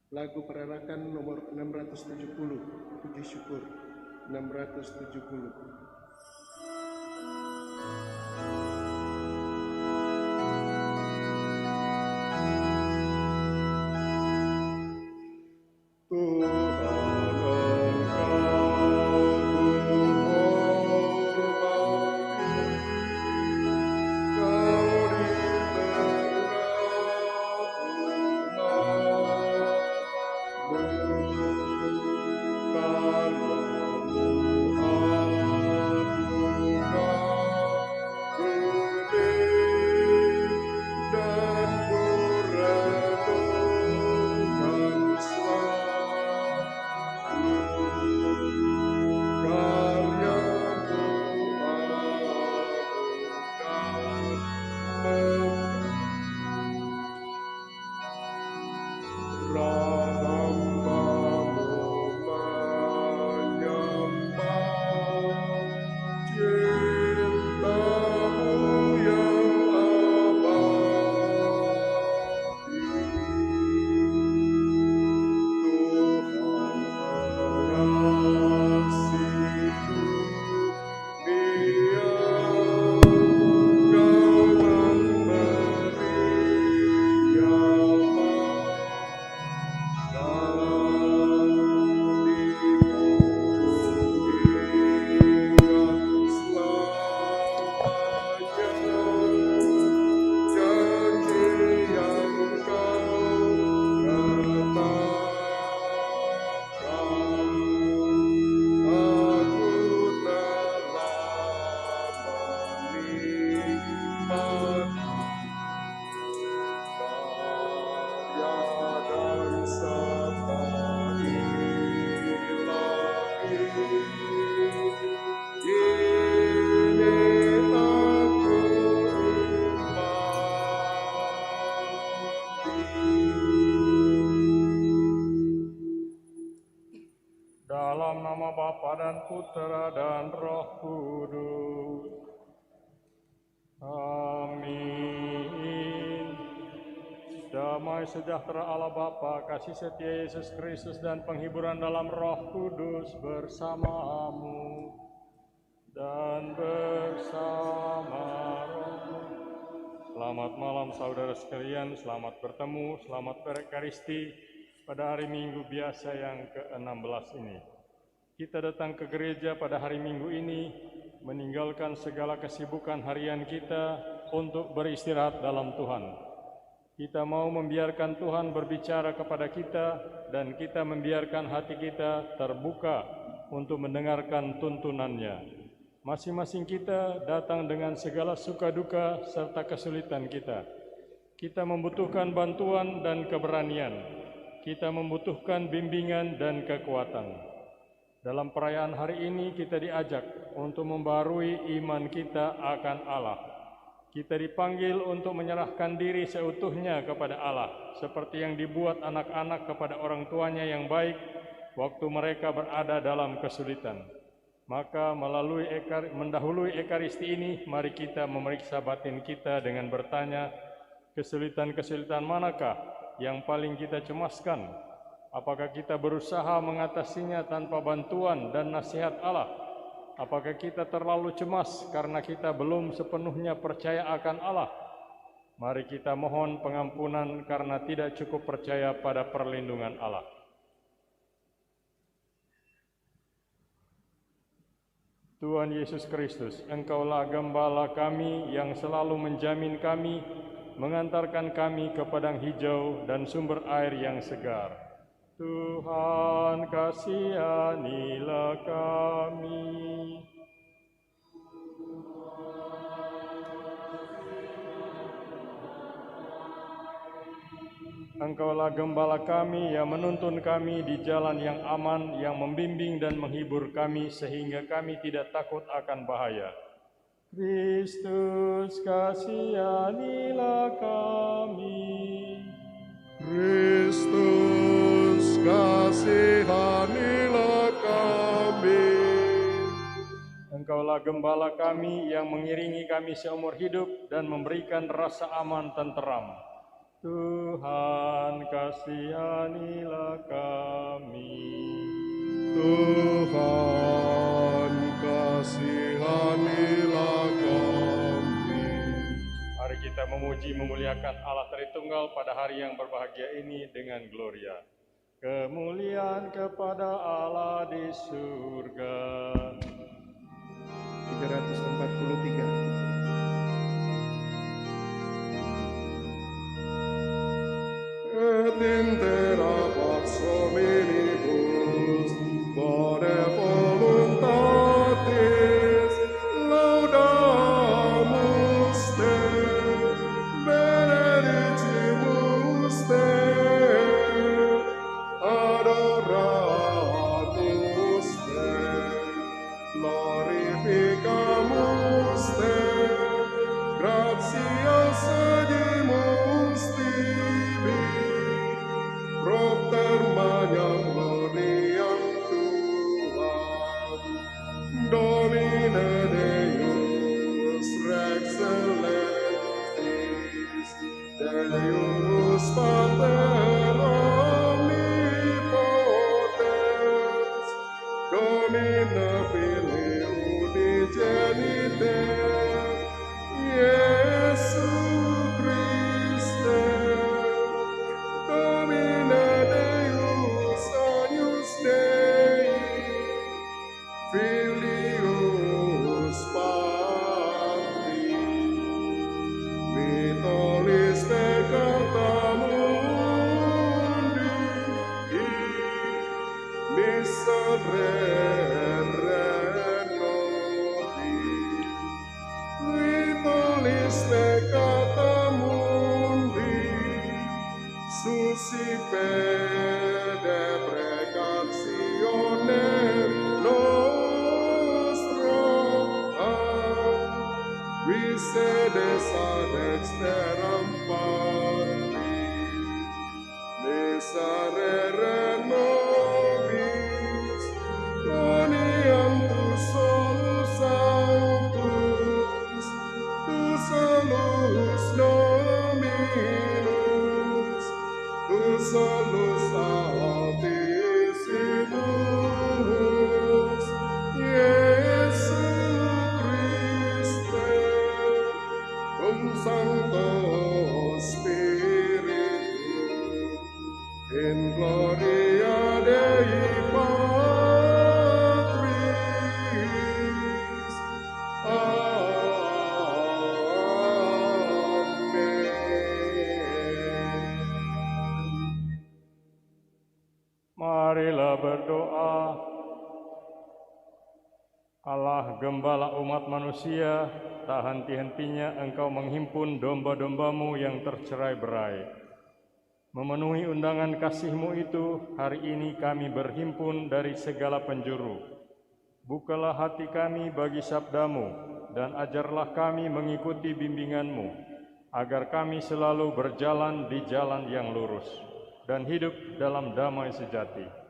Lagu perarakan nomor 670, Puji Syukur 670. Dalam nama Bapa dan Putera dan Roh Kudus. Amin. Damai sejahtera Allah Bapa, kasih setia Yesus Kristus dan penghiburan dalam Roh Kudus bersamamu dan bersama rohmu. Selamat malam saudara sekalian, selamat bertemu, selamat berekaristi pada hari Minggu biasa yang ke-16 ini. Kita datang ke gereja pada hari Minggu ini, meninggalkan segala kesibukan harian kita untuk beristirahat dalam Tuhan. Kita mau membiarkan Tuhan berbicara kepada kita, dan kita membiarkan hati kita terbuka untuk mendengarkan tuntunannya. Masing-masing kita datang dengan segala suka duka serta kesulitan kita. Kita membutuhkan bantuan dan keberanian. Kita membutuhkan bimbingan dan kekuatan. Dalam perayaan hari ini kita diajak untuk membarui iman kita akan Allah. Kita dipanggil untuk menyerahkan diri seutuhnya kepada Allah, seperti yang dibuat anak-anak kepada orang tuanya yang baik waktu mereka berada dalam kesulitan. Maka mendahului ekaristi ini, mari kita memeriksa batin kita dengan bertanya, kesulitan-kesulitan manakah yang paling kita cemaskan? Apakah kita berusaha mengatasinya tanpa bantuan dan nasihat Allah? Apakah kita terlalu cemas karena kita belum sepenuhnya percaya akan Allah? Mari kita mohon pengampunan karena tidak cukup percaya pada perlindungan Allah. Tuhan Yesus Kristus, Engkaulah Gembala kami yang selalu menjamin kami, mengantarkan kami ke padang hijau dan sumber air yang segar. Tuhan, kasihanilah kami. Engkaulah Gembala kami yang menuntun kami di jalan yang aman, yang membimbing dan menghibur kami sehingga kami tidak takut akan bahaya. Kristus, kasihanilah kami. Kristus, kasihanilah kami. Engkaulah Gembala kami yang mengiringi kami seumur hidup dan memberikan rasa aman tenteram. Tuhan, kasihanilah kami. Tuhan, kasihanilah kami. Mari kita memuji memuliakan Allah Tritunggal pada hari yang berbahagia ini dengan gloria. Kemuliaan kepada Allah di surga. 343. Et intera pax hominibus bone voluntatis laudamus te, benedicimus te, adoramus te, glorificamus te, gratias edimus tibi, propter magnam gloriam tuam, Domine Deus Rex Celestis, Deus Pater omnipotens, Domine Filii unigenite, Iesu Christe, Domine Deus agnus Dei, Filius Patri, vitolis peccata mundi, miserere nobis, vitolis peccata mundi, suscipe deprecationem nostram, qui sedes ad exteram Patris, miserere nobis, uniam tu solus sanctus, tu solus Dominus, tu solus Altissimus, Iesu Christe, cum Sancto Spiritu, in gloria Dei Patris. Amen. Marilah berdoa. Allah Gembala umat manusia, tak henti-hentinya Engkau menghimpun domba-dombamu yang tercerai-berai. Memenuhi undangan kasih-Mu itu, hari ini kami berhimpun dari segala penjuru. Bukalah hati kami bagi sabda-Mu, dan ajarlah kami mengikuti bimbingan-Mu, agar kami selalu berjalan di jalan yang lurus, dan hidup dalam damai sejati.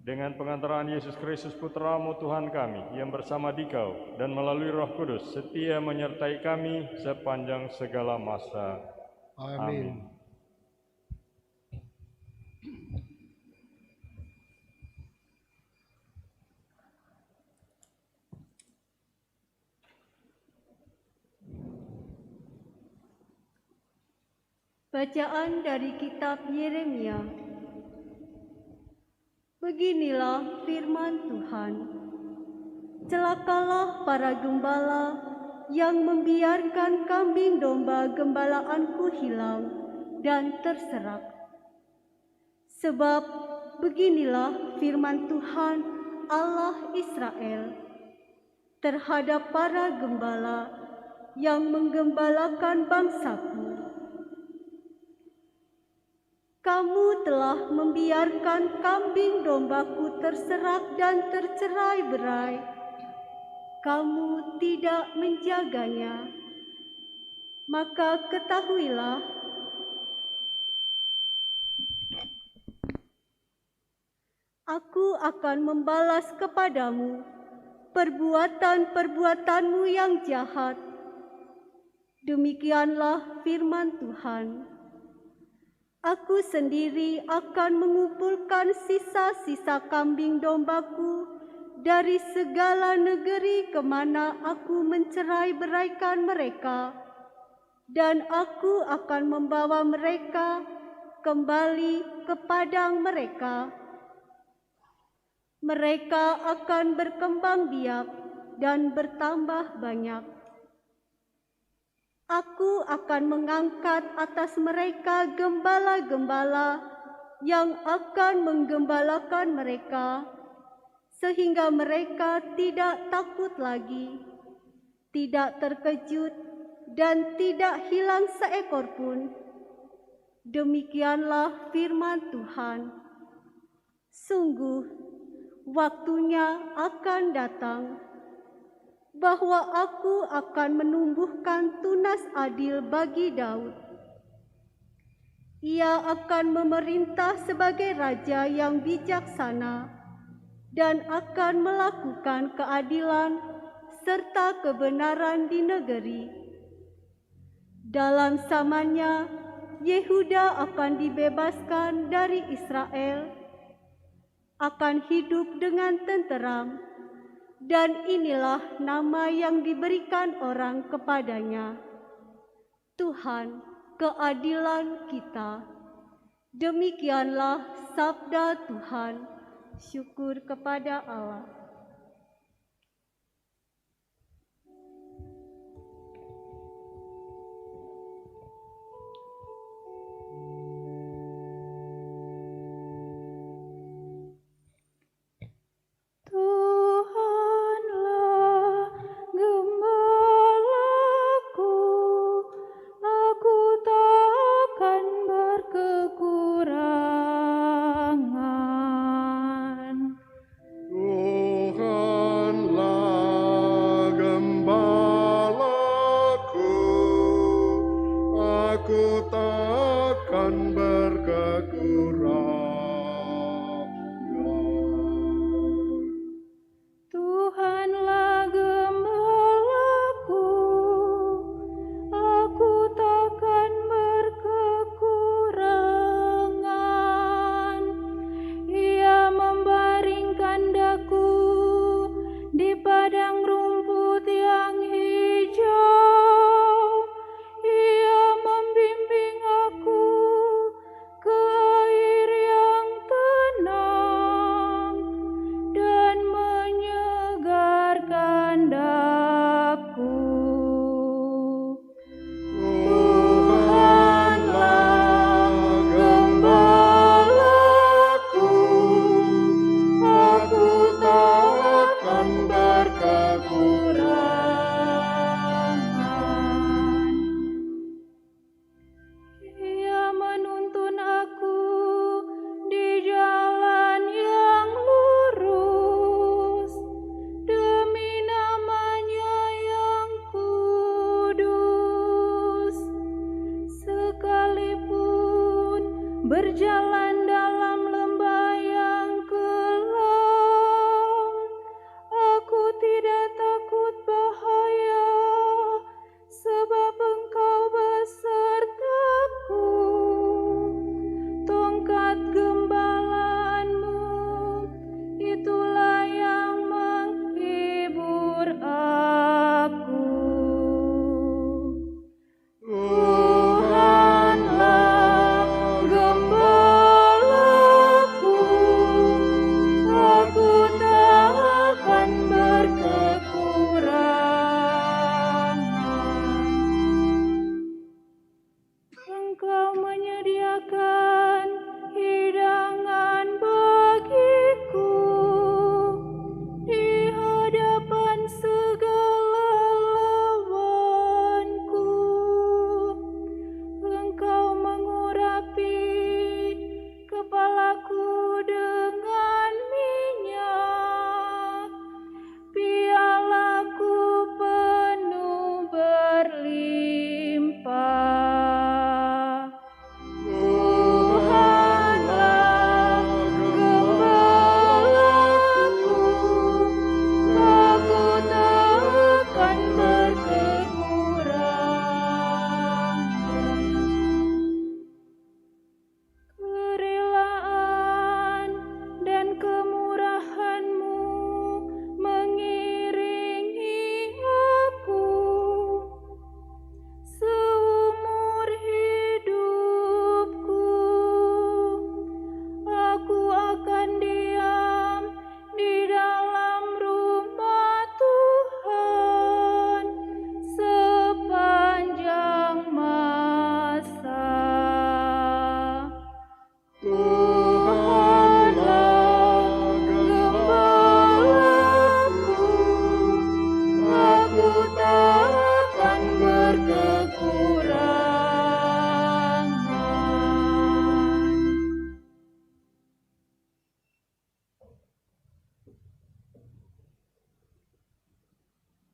Dengan pengantaran Yesus Kristus Putra-Mu Tuhan kami, yang bersama Dikau dan melalui Roh Kudus setia menyertai kami sepanjang segala masa. Amin. Bacaan dari kitab Yeremia. Beginilah firman Tuhan. Celakalah para gembala yang membiarkan kambing domba gembalaanku hilang dan terserak. Sebab beginilah firman Tuhan Allah Israel terhadap para gembala yang menggembalakan bangsaku. Kamu telah membiarkan kambing dombaku terserak dan tercerai-berai. Kamu tidak menjaganya. Maka ketahuilah, Aku akan membalas kepadamu perbuatan-perbuatanmu yang jahat. Demikianlah firman Tuhan. Aku sendiri akan mengumpulkan sisa-sisa kambing dombaku dari segala negeri kemana aku mencerai-beraikan mereka, dan aku akan membawa mereka kembali ke padang mereka. Mereka akan berkembang biak dan bertambah banyak. Aku akan mengangkat atas mereka gembala-gembala yang akan menggembalakan mereka, sehingga mereka tidak takut lagi, tidak terkejut, dan tidak hilang seekor pun. Demikianlah firman Tuhan. Sungguh, waktunya akan datang bahwa aku akan menumbuhkan tunas adil bagi Daud. Ia akan memerintah sebagai raja yang bijaksana dan akan melakukan keadilan serta kebenaran di negeri. Dalam zamannya, Yehuda akan dibebaskan dari Israel, akan hidup dengan tenteram, dan inilah nama yang diberikan orang kepadanya, Tuhan keadilan kita. Demikianlah sabda Tuhan. Syukur kepada Allah.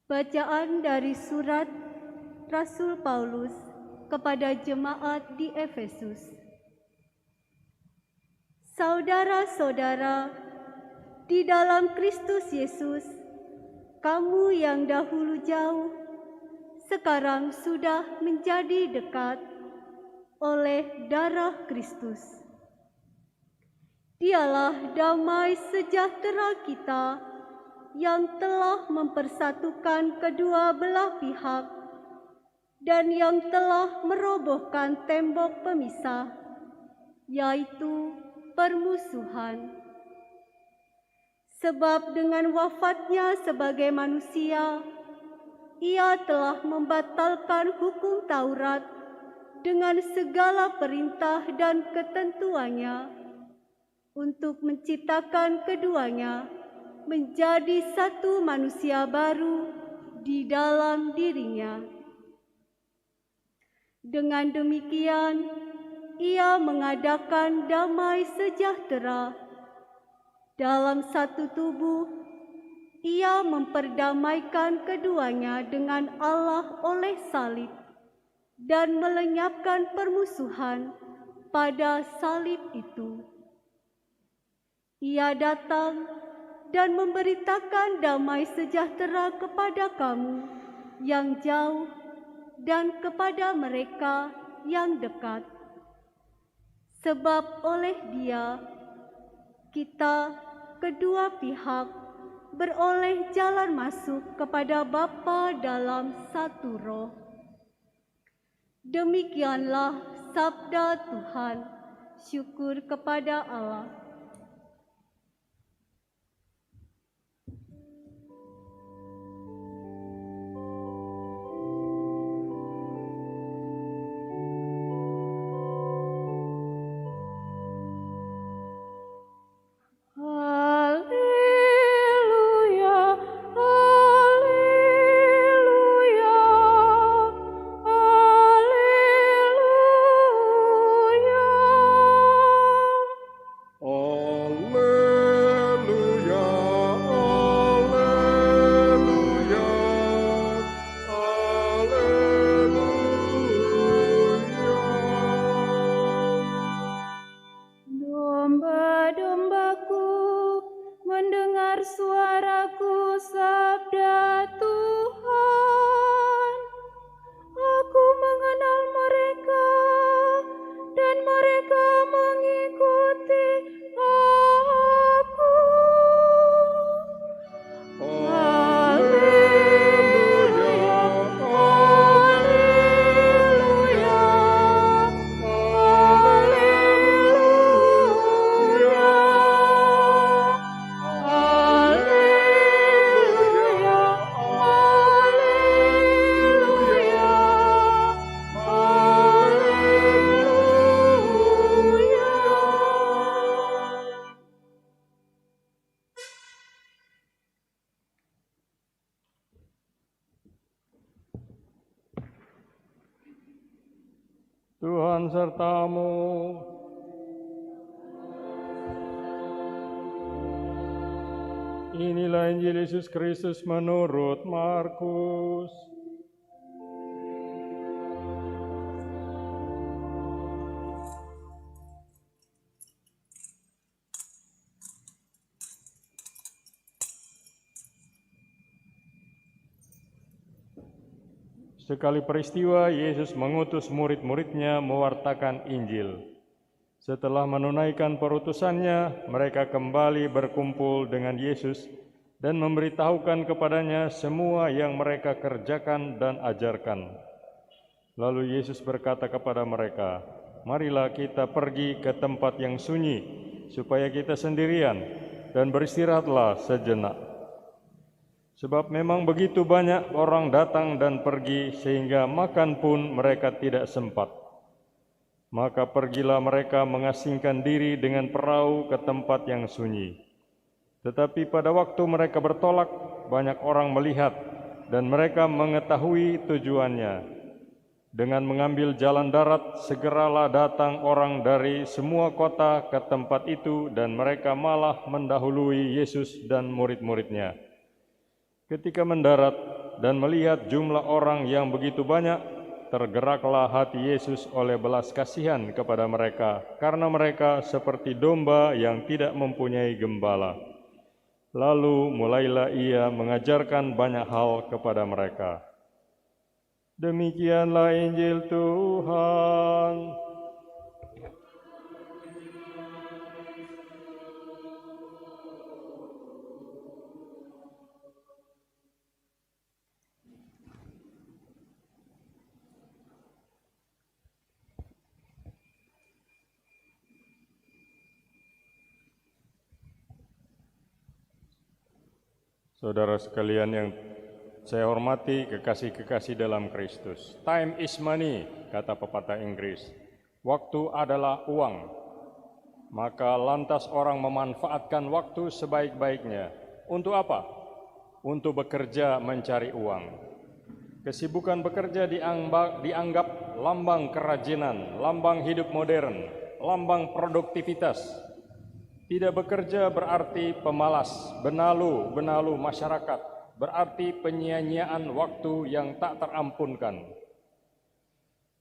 Bacaan dari surat Rasul Paulus kepada jemaat di Efesus. Saudara-saudara, di dalam Kristus Yesus, kamu yang dahulu jauh, sekarang sudah menjadi dekat oleh darah Kristus. Dialah damai sejahtera kita yang telah mempersatukan kedua belah pihak dan yang telah merobohkan tembok pemisah, yaitu permusuhan. Sebab dengan wafatnya sebagai manusia, Ia telah membatalkan hukum Taurat dengan segala perintah dan ketentuannya untuk menciptakan keduanya menjadi satu manusia baru di dalam dirinya. Dengan demikian, Ia mengadakan damai sejahtera dalam satu tubuh. Ia memperdamaikan keduanya dengan Allah oleh salib dan melenyapkan permusuhan pada salib itu. Ia datang dan memberitakan damai sejahtera kepada kamu yang jauh dan kepada mereka yang dekat. Sebab oleh Dia, kita kedua pihak beroleh jalan masuk kepada Bapa dalam satu roh. Demikianlah sabda Tuhan. Syukur kepada Allah. Tuhan sertamu. Inilah Injil Yesus Kristus menurut Markus. Sekali peristiwa, Yesus mengutus murid-muridnya mewartakan Injil. Setelah menunaikan perutusannya, mereka kembali berkumpul dengan Yesus dan memberitahukan kepadanya semua yang mereka kerjakan dan ajarkan. Lalu Yesus berkata kepada mereka, "Marilah kita pergi ke tempat yang sunyi, supaya kita sendirian, dan beristirahatlah sejenak. Sebab memang begitu banyak orang datang dan pergi, sehingga makan pun mereka tidak sempat. Maka pergilah mereka mengasingkan diri dengan perahu ke tempat yang sunyi. Tetapi pada waktu mereka bertolak, banyak orang melihat, dan mereka mengetahui tujuannya. Dengan mengambil jalan darat, segeralah datang orang dari semua kota ke tempat itu, dan mereka malah mendahului Yesus dan murid-muridnya. Ketika mendarat, dan melihat jumlah orang yang begitu banyak, tergeraklah hati Yesus oleh belas kasihan kepada mereka, karena mereka seperti domba yang tidak mempunyai gembala. Lalu mulailah ia mengajarkan banyak hal kepada mereka. Demikianlah Injil Tuhan. Saudara sekalian yang saya hormati, kekasih-kekasih dalam Kristus. Time is money, kata pepatah Inggris. Waktu adalah uang. Maka lantas orang memanfaatkan waktu sebaik-baiknya. Untuk apa? Untuk bekerja mencari uang. Kesibukan bekerja dianggap lambang kerajinan, lambang hidup modern, lambang produktivitas. Tidak bekerja berarti pemalas, benalu masyarakat, berarti penyia-nyiaan waktu yang tak terampunkan.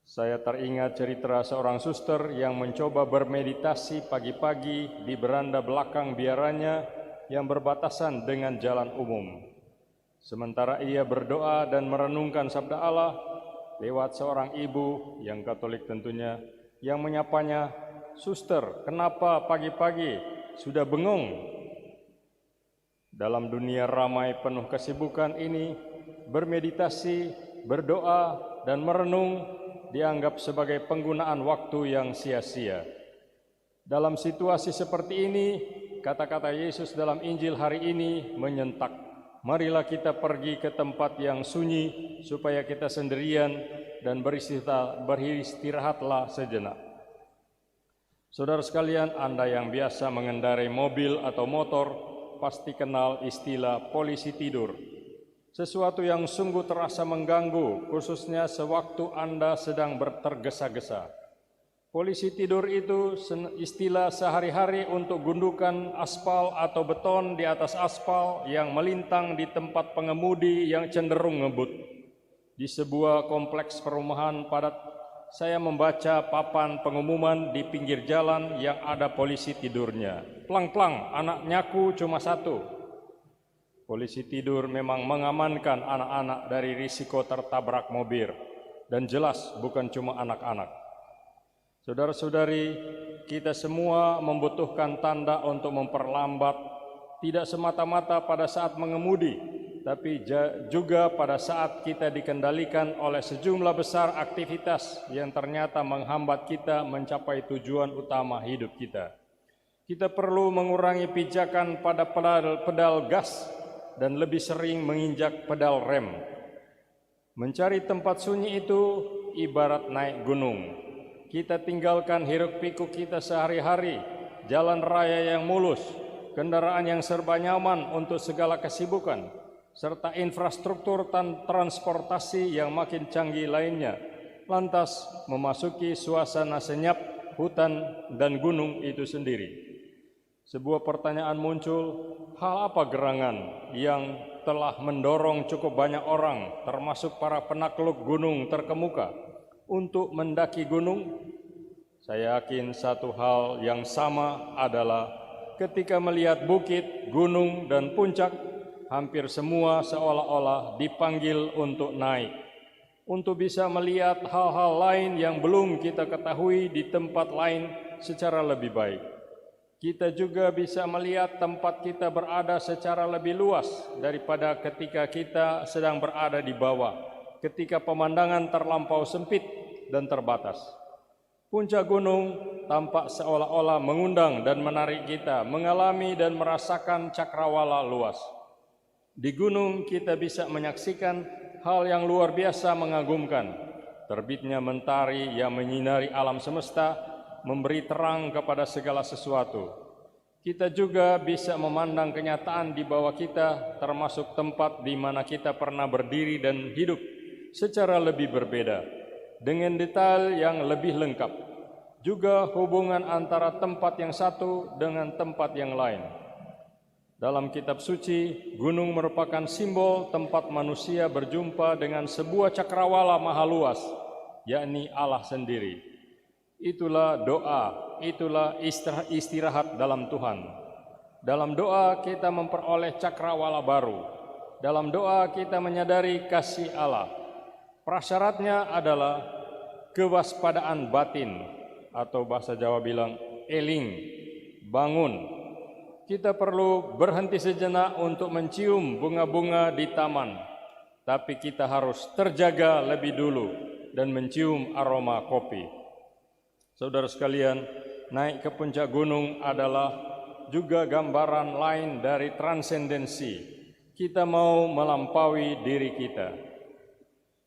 Saya teringat cerita seorang suster yang mencoba bermeditasi pagi-pagi di beranda belakang biaranya yang berbatasan dengan jalan umum. Sementara ia berdoa dan merenungkan sabda Allah, lewat seorang ibu yang Katolik tentunya, yang menyapanya, "Suster, kenapa pagi-pagi sudah bengong?" Dalam dunia ramai penuh kesibukan ini, bermeditasi, berdoa, dan merenung dianggap sebagai penggunaan waktu yang sia-sia. Dalam situasi seperti ini, kata-kata Yesus dalam Injil hari ini menyentak. Marilah kita pergi ke tempat yang sunyi supaya kita sendirian dan beristirahatlah sejenak. Saudara sekalian, Anda yang biasa mengendarai mobil atau motor pasti kenal istilah polisi tidur. Sesuatu yang sungguh terasa mengganggu, khususnya sewaktu Anda sedang tergesa-gesa. Polisi tidur itu istilah sehari-hari untuk gundukan aspal atau beton di atas aspal yang melintang di tempat pengemudi yang cenderung ngebut. Di sebuah kompleks perumahan padat, saya membaca papan pengumuman di pinggir jalan yang ada polisi tidurnya. Plang-plang, anak nyaku cuma satu. Polisi tidur memang mengamankan anak-anak dari risiko tertabrak mobil. Dan jelas bukan cuma anak-anak. Saudara-saudari, kita semua membutuhkan tanda untuk memperlambat, tidak semata-mata pada saat mengemudi, tapi juga pada saat kita dikendalikan oleh sejumlah besar aktivitas yang ternyata menghambat kita mencapai tujuan utama hidup kita. Kita perlu mengurangi pijakan pada pedal gas dan lebih sering menginjak pedal rem. Mencari tempat sunyi itu ibarat naik gunung. Kita tinggalkan hiruk-pikuk kita sehari-hari, jalan raya yang mulus, kendaraan yang serba nyaman untuk segala kesibukan, serta infrastruktur transportasi yang makin canggih lainnya, lantas memasuki suasana senyap hutan dan gunung itu sendiri. Sebuah pertanyaan muncul, hal apa gerangan yang telah mendorong cukup banyak orang, termasuk para penakluk gunung terkemuka, untuk mendaki gunung? Saya yakin satu hal yang sama adalah ketika melihat bukit, gunung, dan puncak, hampir semua seolah-olah dipanggil untuk naik, untuk bisa melihat hal-hal lain yang belum kita ketahui di tempat lain secara lebih baik. Kita juga bisa melihat tempat kita berada secara lebih luas daripada ketika kita sedang berada di bawah, ketika pemandangan terlampau sempit dan terbatas. Puncak gunung tampak seolah-olah mengundang dan menarik kita mengalami dan merasakan cakrawala luas. Di gunung kita bisa menyaksikan hal yang luar biasa mengagumkan. Terbitnya mentari yang menyinari alam semesta, memberi terang kepada segala sesuatu. Kita juga bisa memandang kenyataan di bawah kita, termasuk tempat di mana kita pernah berdiri dan hidup secara lebih berbeda, dengan detail yang lebih lengkap. Juga hubungan antara tempat yang satu dengan tempat yang lain. Dalam kitab suci, gunung merupakan simbol tempat manusia berjumpa dengan sebuah cakrawala maha luas, yakni Allah sendiri. Itulah doa, itulah istirahat dalam Tuhan. Dalam doa kita memperoleh cakrawala baru. Dalam doa kita menyadari kasih Allah. Prasyaratnya adalah kewaspadaan batin, atau bahasa Jawa bilang eling, bangun. Kita perlu berhenti sejenak untuk mencium bunga-bunga di taman, tapi kita harus terjaga lebih dulu dan mencium aroma kopi. Saudara sekalian, naik ke puncak gunung adalah juga gambaran lain dari transendensi. Kita mau melampaui diri kita.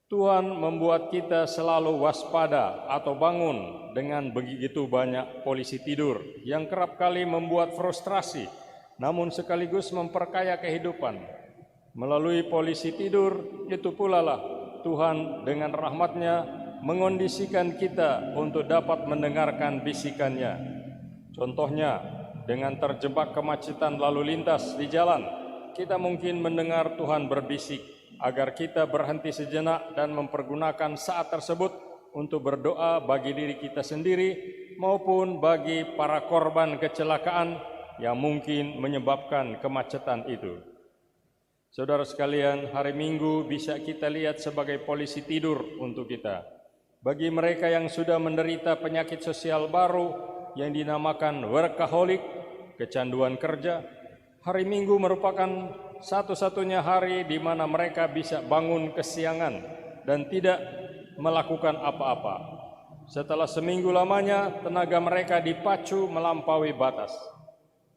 Tuhan membuat kita selalu waspada atau bangun dengan begitu banyak polisi tidur yang kerap kali membuat frustrasi, namun sekaligus memperkaya kehidupan. Melalui polisi tidur, itu pula lah Tuhan dengan rahmat-Nya mengondisikan kita untuk dapat mendengarkan bisikan-Nya. Contohnya, dengan terjebak kemacetan lalu lintas di jalan, kita mungkin mendengar Tuhan berbisik agar kita berhenti sejenak dan mempergunakan saat tersebut untuk berdoa bagi diri kita sendiri maupun bagi para korban kecelakaan yang mungkin menyebabkan kemacetan itu. Saudara sekalian, hari Minggu bisa kita lihat sebagai polisi tidur untuk kita. Bagi mereka yang sudah menderita penyakit sosial baru yang dinamakan workaholic, kecanduan kerja, hari Minggu merupakan satu-satunya hari di mana mereka bisa bangun kesiangan dan tidak melakukan apa-apa. Setelah seminggu lamanya, tenaga mereka dipacu melampaui batas.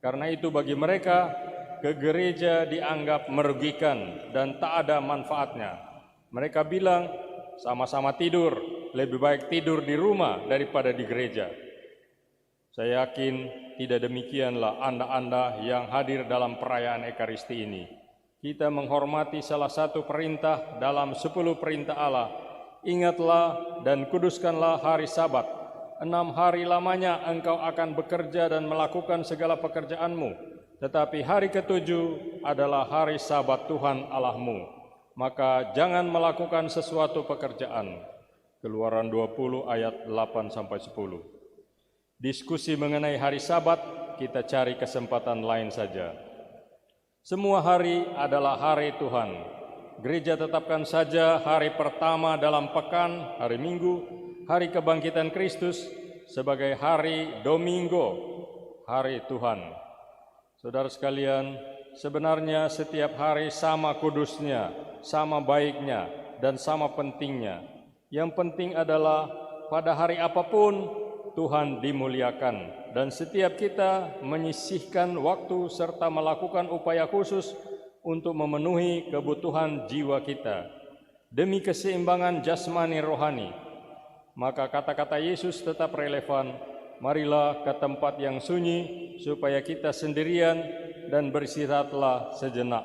Karena itu bagi mereka, ke gereja dianggap merugikan dan tak ada manfaatnya. Mereka bilang, sama-sama tidur, lebih baik tidur di rumah daripada di gereja. Saya yakin tidak demikianlah Anda-Anda yang hadir dalam perayaan Ekaristi ini. Kita menghormati salah satu perintah dalam 10 perintah Allah. Ingatlah dan kuduskanlah hari Sabat. 6 hari lamanya engkau akan bekerja dan melakukan segala pekerjaanmu. Tetapi hari ke-7 adalah hari Sabat Tuhan Allahmu. Maka jangan melakukan sesuatu pekerjaan. Keluaran 20 ayat 8-10. Diskusi mengenai hari Sabat, kita cari kesempatan lain saja. Semua hari adalah hari Tuhan. Gereja tetapkan saja hari pertama dalam pekan, hari Minggu, hari kebangkitan Kristus, sebagai hari Domingo, hari Tuhan. Saudara sekalian, sebenarnya setiap hari sama kudusnya, sama baiknya, dan sama pentingnya. Yang penting adalah pada hari apapun, Tuhan dimuliakan dan setiap kita menyisihkan waktu serta melakukan upaya khusus untuk memenuhi kebutuhan jiwa kita demi keseimbangan jasmani rohani. Maka kata-kata Yesus tetap relevan, marilah ke tempat yang sunyi supaya kita sendirian dan beristirahatlah sejenak.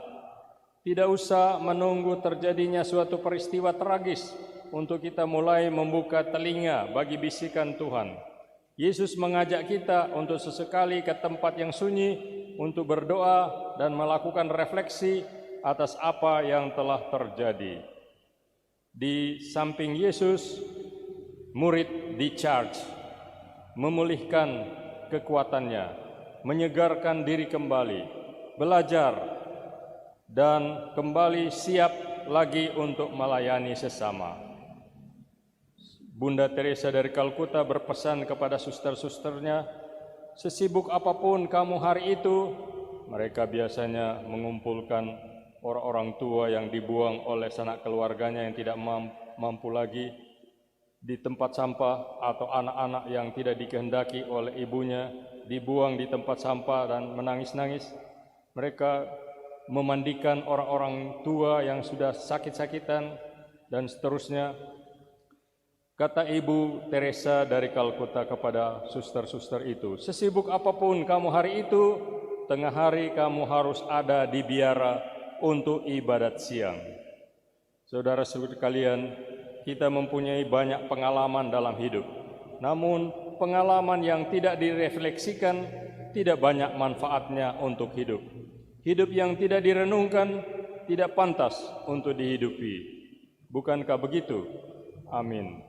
Tidak usah menunggu terjadinya suatu peristiwa tragis untuk kita mulai membuka telinga bagi bisikan Tuhan. Yesus mengajak kita untuk sesekali ke tempat yang sunyi untuk berdoa dan melakukan refleksi atas apa yang telah terjadi. Di samping Yesus, murid di-charge, memulihkan kekuatannya, menyegarkan diri kembali, belajar, dan kembali siap lagi untuk melayani sesama. Bunda Teresa dari Kalkuta berpesan kepada suster-susternya, sesibuk apapun kamu hari itu, mereka biasanya mengumpulkan orang-orang tua yang dibuang oleh sanak keluarganya yang tidak mampu lagi di tempat sampah, atau anak-anak yang tidak dikehendaki oleh ibunya dibuang di tempat sampah dan menangis-nangis. Mereka memandikan orang-orang tua yang sudah sakit-sakitan dan seterusnya. Kata Ibu Teresa dari Kalkuta kepada suster-suster itu, sesibuk apapun kamu hari itu, tengah hari kamu harus ada di biara untuk ibadat siang. Saudara-saudara sekalian, kita mempunyai banyak pengalaman dalam hidup. Namun pengalaman yang tidak direfleksikan tidak banyak manfaatnya untuk hidup. Hidup yang tidak direnungkan tidak pantas untuk dihidupi. Bukankah begitu? Amin.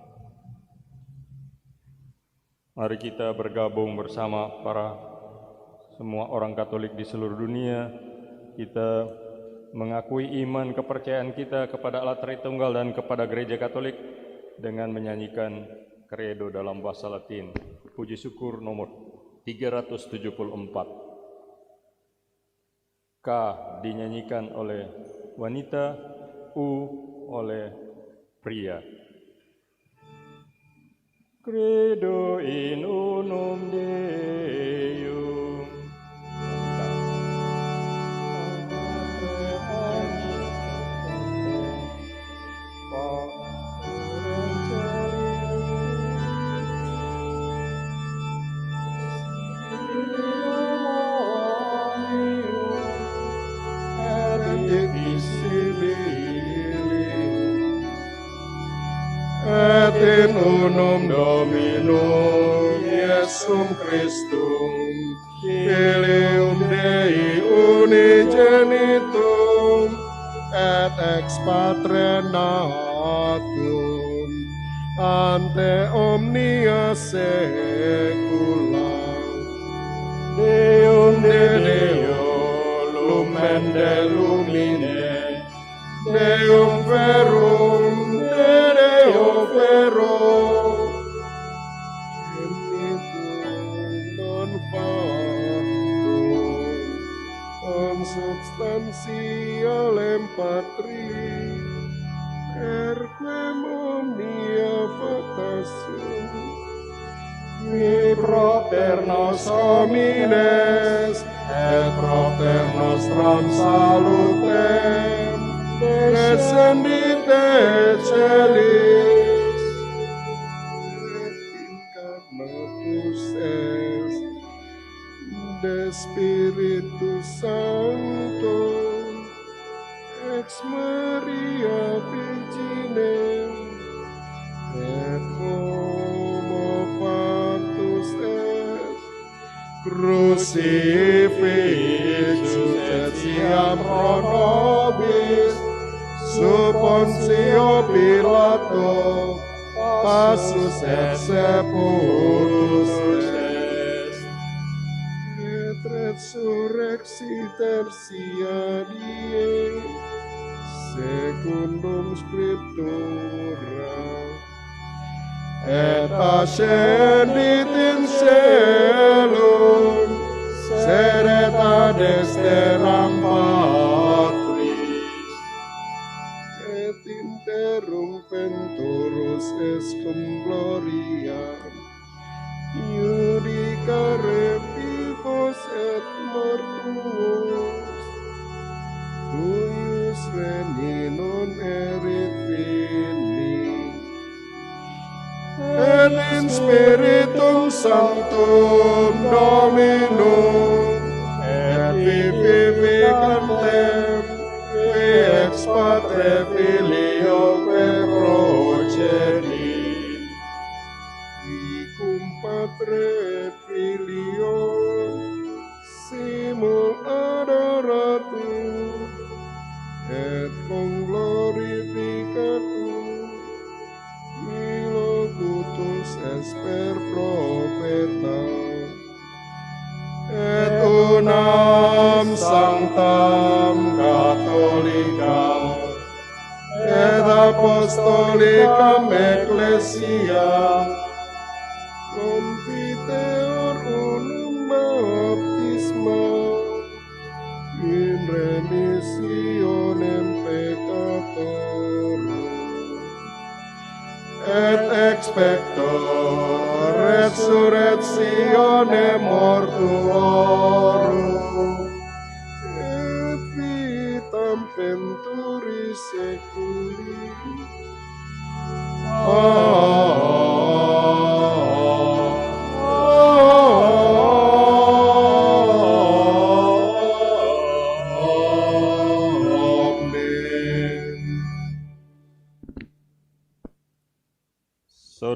Mari kita bergabung bersama para semua orang Katolik di seluruh dunia. Kita mengakui iman kepercayaan kita kepada Allah Tritunggal dan kepada Gereja Katolik dengan menyanyikan Credo dalam bahasa Latin. Puji syukur nomor 374. K dinyanyikan oleh wanita, U oleh pria. Credo in unum Deum. Et in unum Dominum Iesum Christum, Filium Dei unigenitum, et ex Patre natum, ante omnia saecula. Deum de Deo, lumen de lumine, Deum verum de Deo vero, genitum non factum, consubstantialem Patri, perquem omnia facta sunt, mi propter nos homines, et propter nostram salutem, descendite celis, et incarnatus est de Spiritus Sancto, ex Maria Virginem, et homo factus est, crucifixus et siam pro nobis, sub Pontio Pilato, passus et sepultus est, et resurrexi tertia die, secundum Scriptura, et ascendit in caelum, seret ad exteram Patris, et interrumpenturus est cum gloriam, judicare vivos et mortuos, cuius regni non erit fini, et in Spiritum Sanctum Dominum, et vivificantem, qui ex Patre Filioque procedit, qui cum Patre et Filio simul adoratur, et cum glorificatur, locutus est per profeta, et unam sanctam catholicam, et apostolicam ecclesiam, confiteor unum baptisma, in remissionem peccatorum, et expector resurrectione mortuorum, et vitam venturi seculi.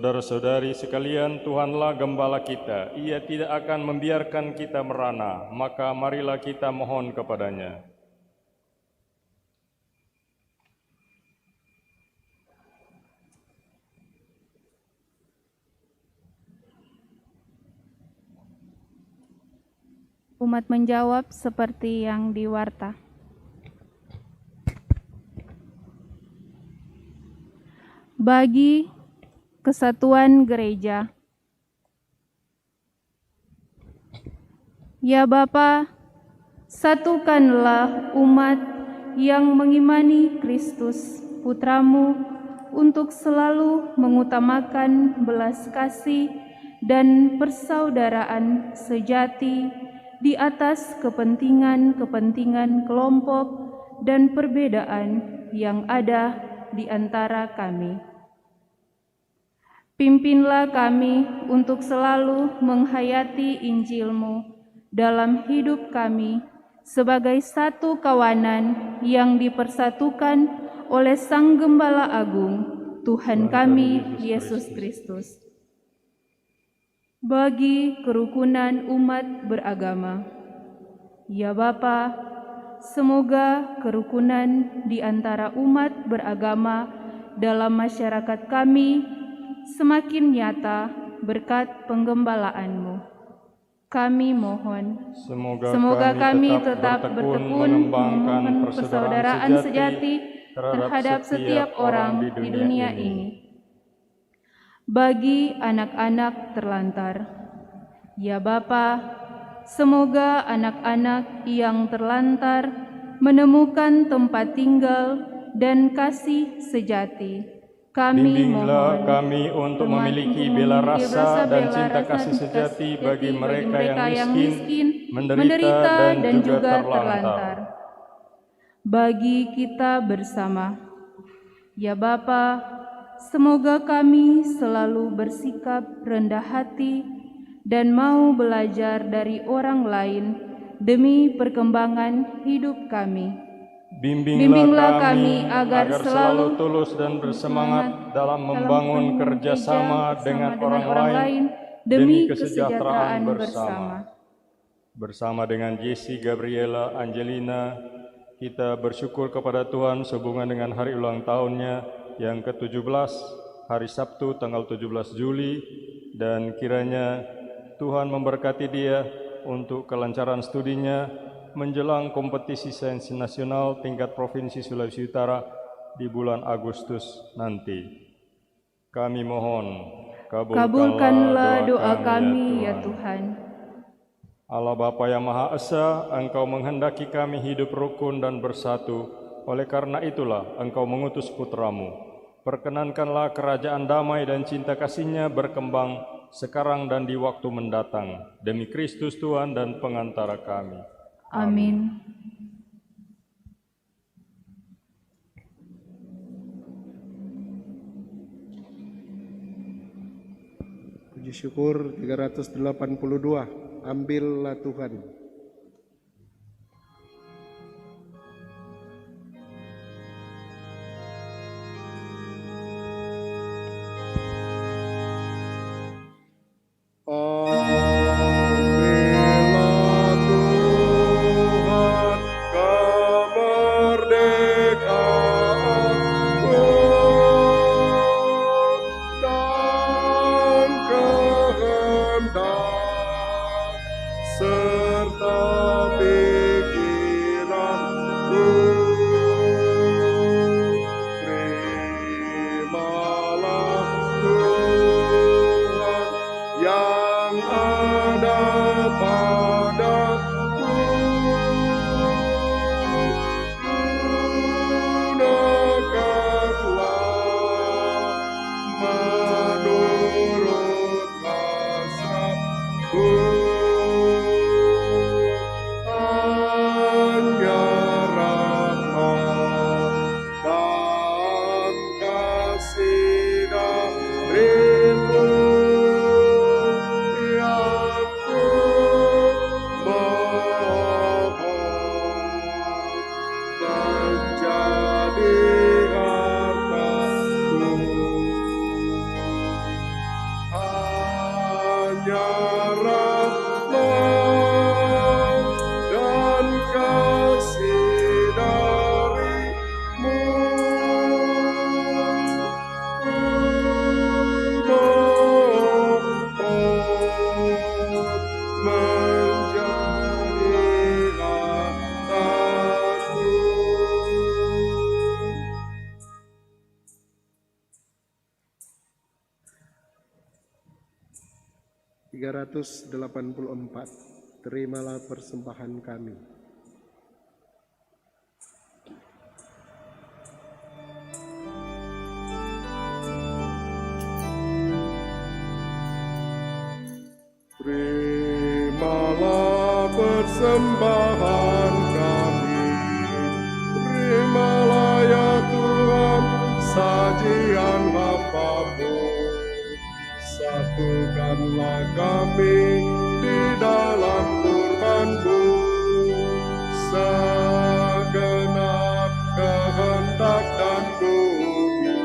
Saudara-saudari sekalian, Tuhanlah gembala kita. Ia tidak akan membiarkan kita merana, maka marilah kita mohon kepadanya. Umat menjawab seperti yang diwarta. Bagi kesatuan gereja. Ya Bapa, satukanlah umat yang mengimani Kristus, Putramu, untuk selalu mengutamakan belas kasih dan persaudaraan sejati di atas kepentingan-kepentingan kelompok dan perbedaan yang ada di antara kami. Pimpinlah kami untuk selalu menghayati Injil-Mu dalam hidup kami sebagai satu kawanan yang dipersatukan oleh Sang Gembala Agung, Tuhan kami, Yesus Kristus. Bagi kerukunan umat beragama. Ya Bapa, semoga kerukunan di antara umat beragama dalam masyarakat kami semakin nyata berkat penggembalaan-Mu. Kami mohon, semoga kami tetap bertekun mengembangkan persaudaraan sejati terhadap setiap orang di dunia ini. Bagi anak-anak terlantar. Ya Bapa, semoga anak-anak yang terlantar menemukan tempat tinggal dan kasih sejati. Kami Bimbinglah mohon kami untuk memiliki bela rasa dan cinta kasih sejati bagi mereka yang miskin, menderita dan juga terlantar. Bagi kita bersama. Ya Bapa, semoga kami selalu bersikap rendah hati dan mau belajar dari orang lain demi perkembangan hidup kami. Bimbinglah kami agar selalu tulus dan bersemangat dalam membangun kerjasama dengan orang lain demi kesejahteraan bersama. Bersama dengan Jesse, Gabriela, Angelina, kita bersyukur kepada Tuhan sehubungan dengan hari ulang tahunnya yang ke-17, hari Sabtu tanggal 17 Juli, dan kiranya Tuhan memberkati dia untuk kelancaran studinya menjelang kompetisi sains nasional tingkat Provinsi Sulawesi Utara di bulan Agustus nanti. Kami mohon, kabulkanlah doa kami ya Tuhan. Allah Bapa yang Maha Esa, Engkau menghendaki kami hidup rukun dan bersatu. Oleh karena itulah Engkau mengutus Putramu. Perkenankanlah kerajaan damai dan cinta kasih-Nya berkembang sekarang dan di waktu mendatang. Demi Kristus Tuhan dan pengantara kami. Amin. Puji syukur 382. Ambillah Tuhan. 384. Terimalah persembahan kami. Terimalah persembahan kami. Terimalah ya Tuhan sajian hamba-Mu. Satukanlah kami di dalam kurban-Mu, segenap kehendak dan budi.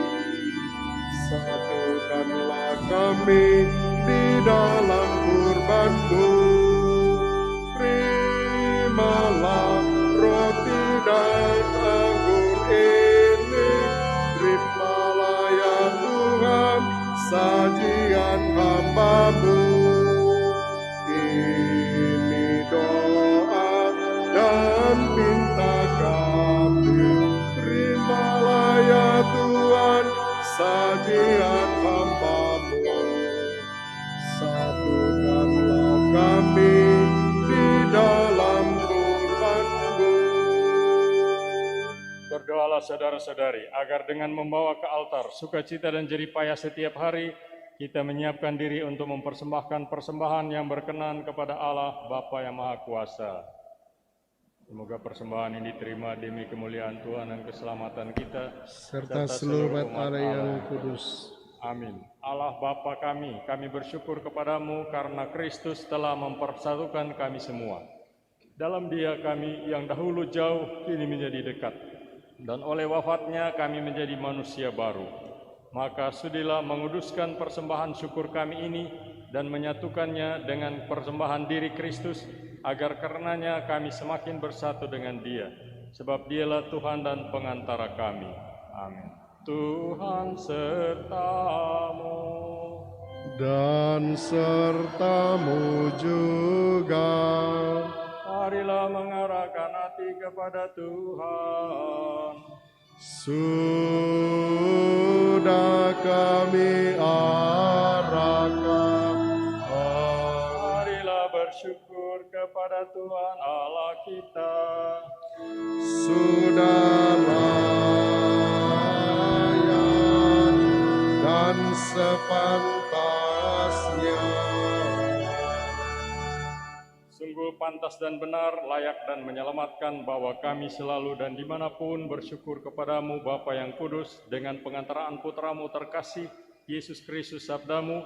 Satukanlah kami di dalam kurban-Mu. Terimalah roti dan anggur ini. Terimalah ya Tuhan sajian hamba-Mu. Ini doa dan pinta kami. Terimalah ya Tuhan sajian hamba-Mu. Satukanlah kami di dalam kurban-Mu. Berdoalah saudara-saudari, agar dengan membawa ke altar sukacita dan jeripaya setiap hari, kita menyiapkan diri untuk mempersembahkan persembahan yang berkenan kepada Allah Bapa yang Maha Kuasa. Semoga persembahan ini diterima demi kemuliaan Tuhan dan keselamatan kita, serta seluruh umat Allah yang kudus. Amin. Allah Bapa kami bersyukur kepadamu karena Kristus telah mempersatukan kami semua. Dalam Dia kami yang dahulu jauh kini menjadi dekat, dan oleh wafatnya kami menjadi manusia baru. Maka sudilah menguduskan persembahan syukur kami ini dan menyatukannya dengan persembahan diri Kristus, agar karenanya kami semakin bersatu dengan Dia, sebab Dialah Tuhan dan pengantara kami. Amin. Tuhan sertamu Dan sertamu juga. Marilah mengarahkan hati kepada Tuhan. Sudah kami arahkan. Marilah bersyukur kepada Tuhan Allah kita. Sudah layak dan sepantasnya. Sungguh pantas dan benar, layak dan menyelamatkan bahwa kami selalu dan dimanapun bersyukur kepadamu Bapa yang kudus, dengan pengantaraan putramu terkasih, Yesus Kristus sabdamu,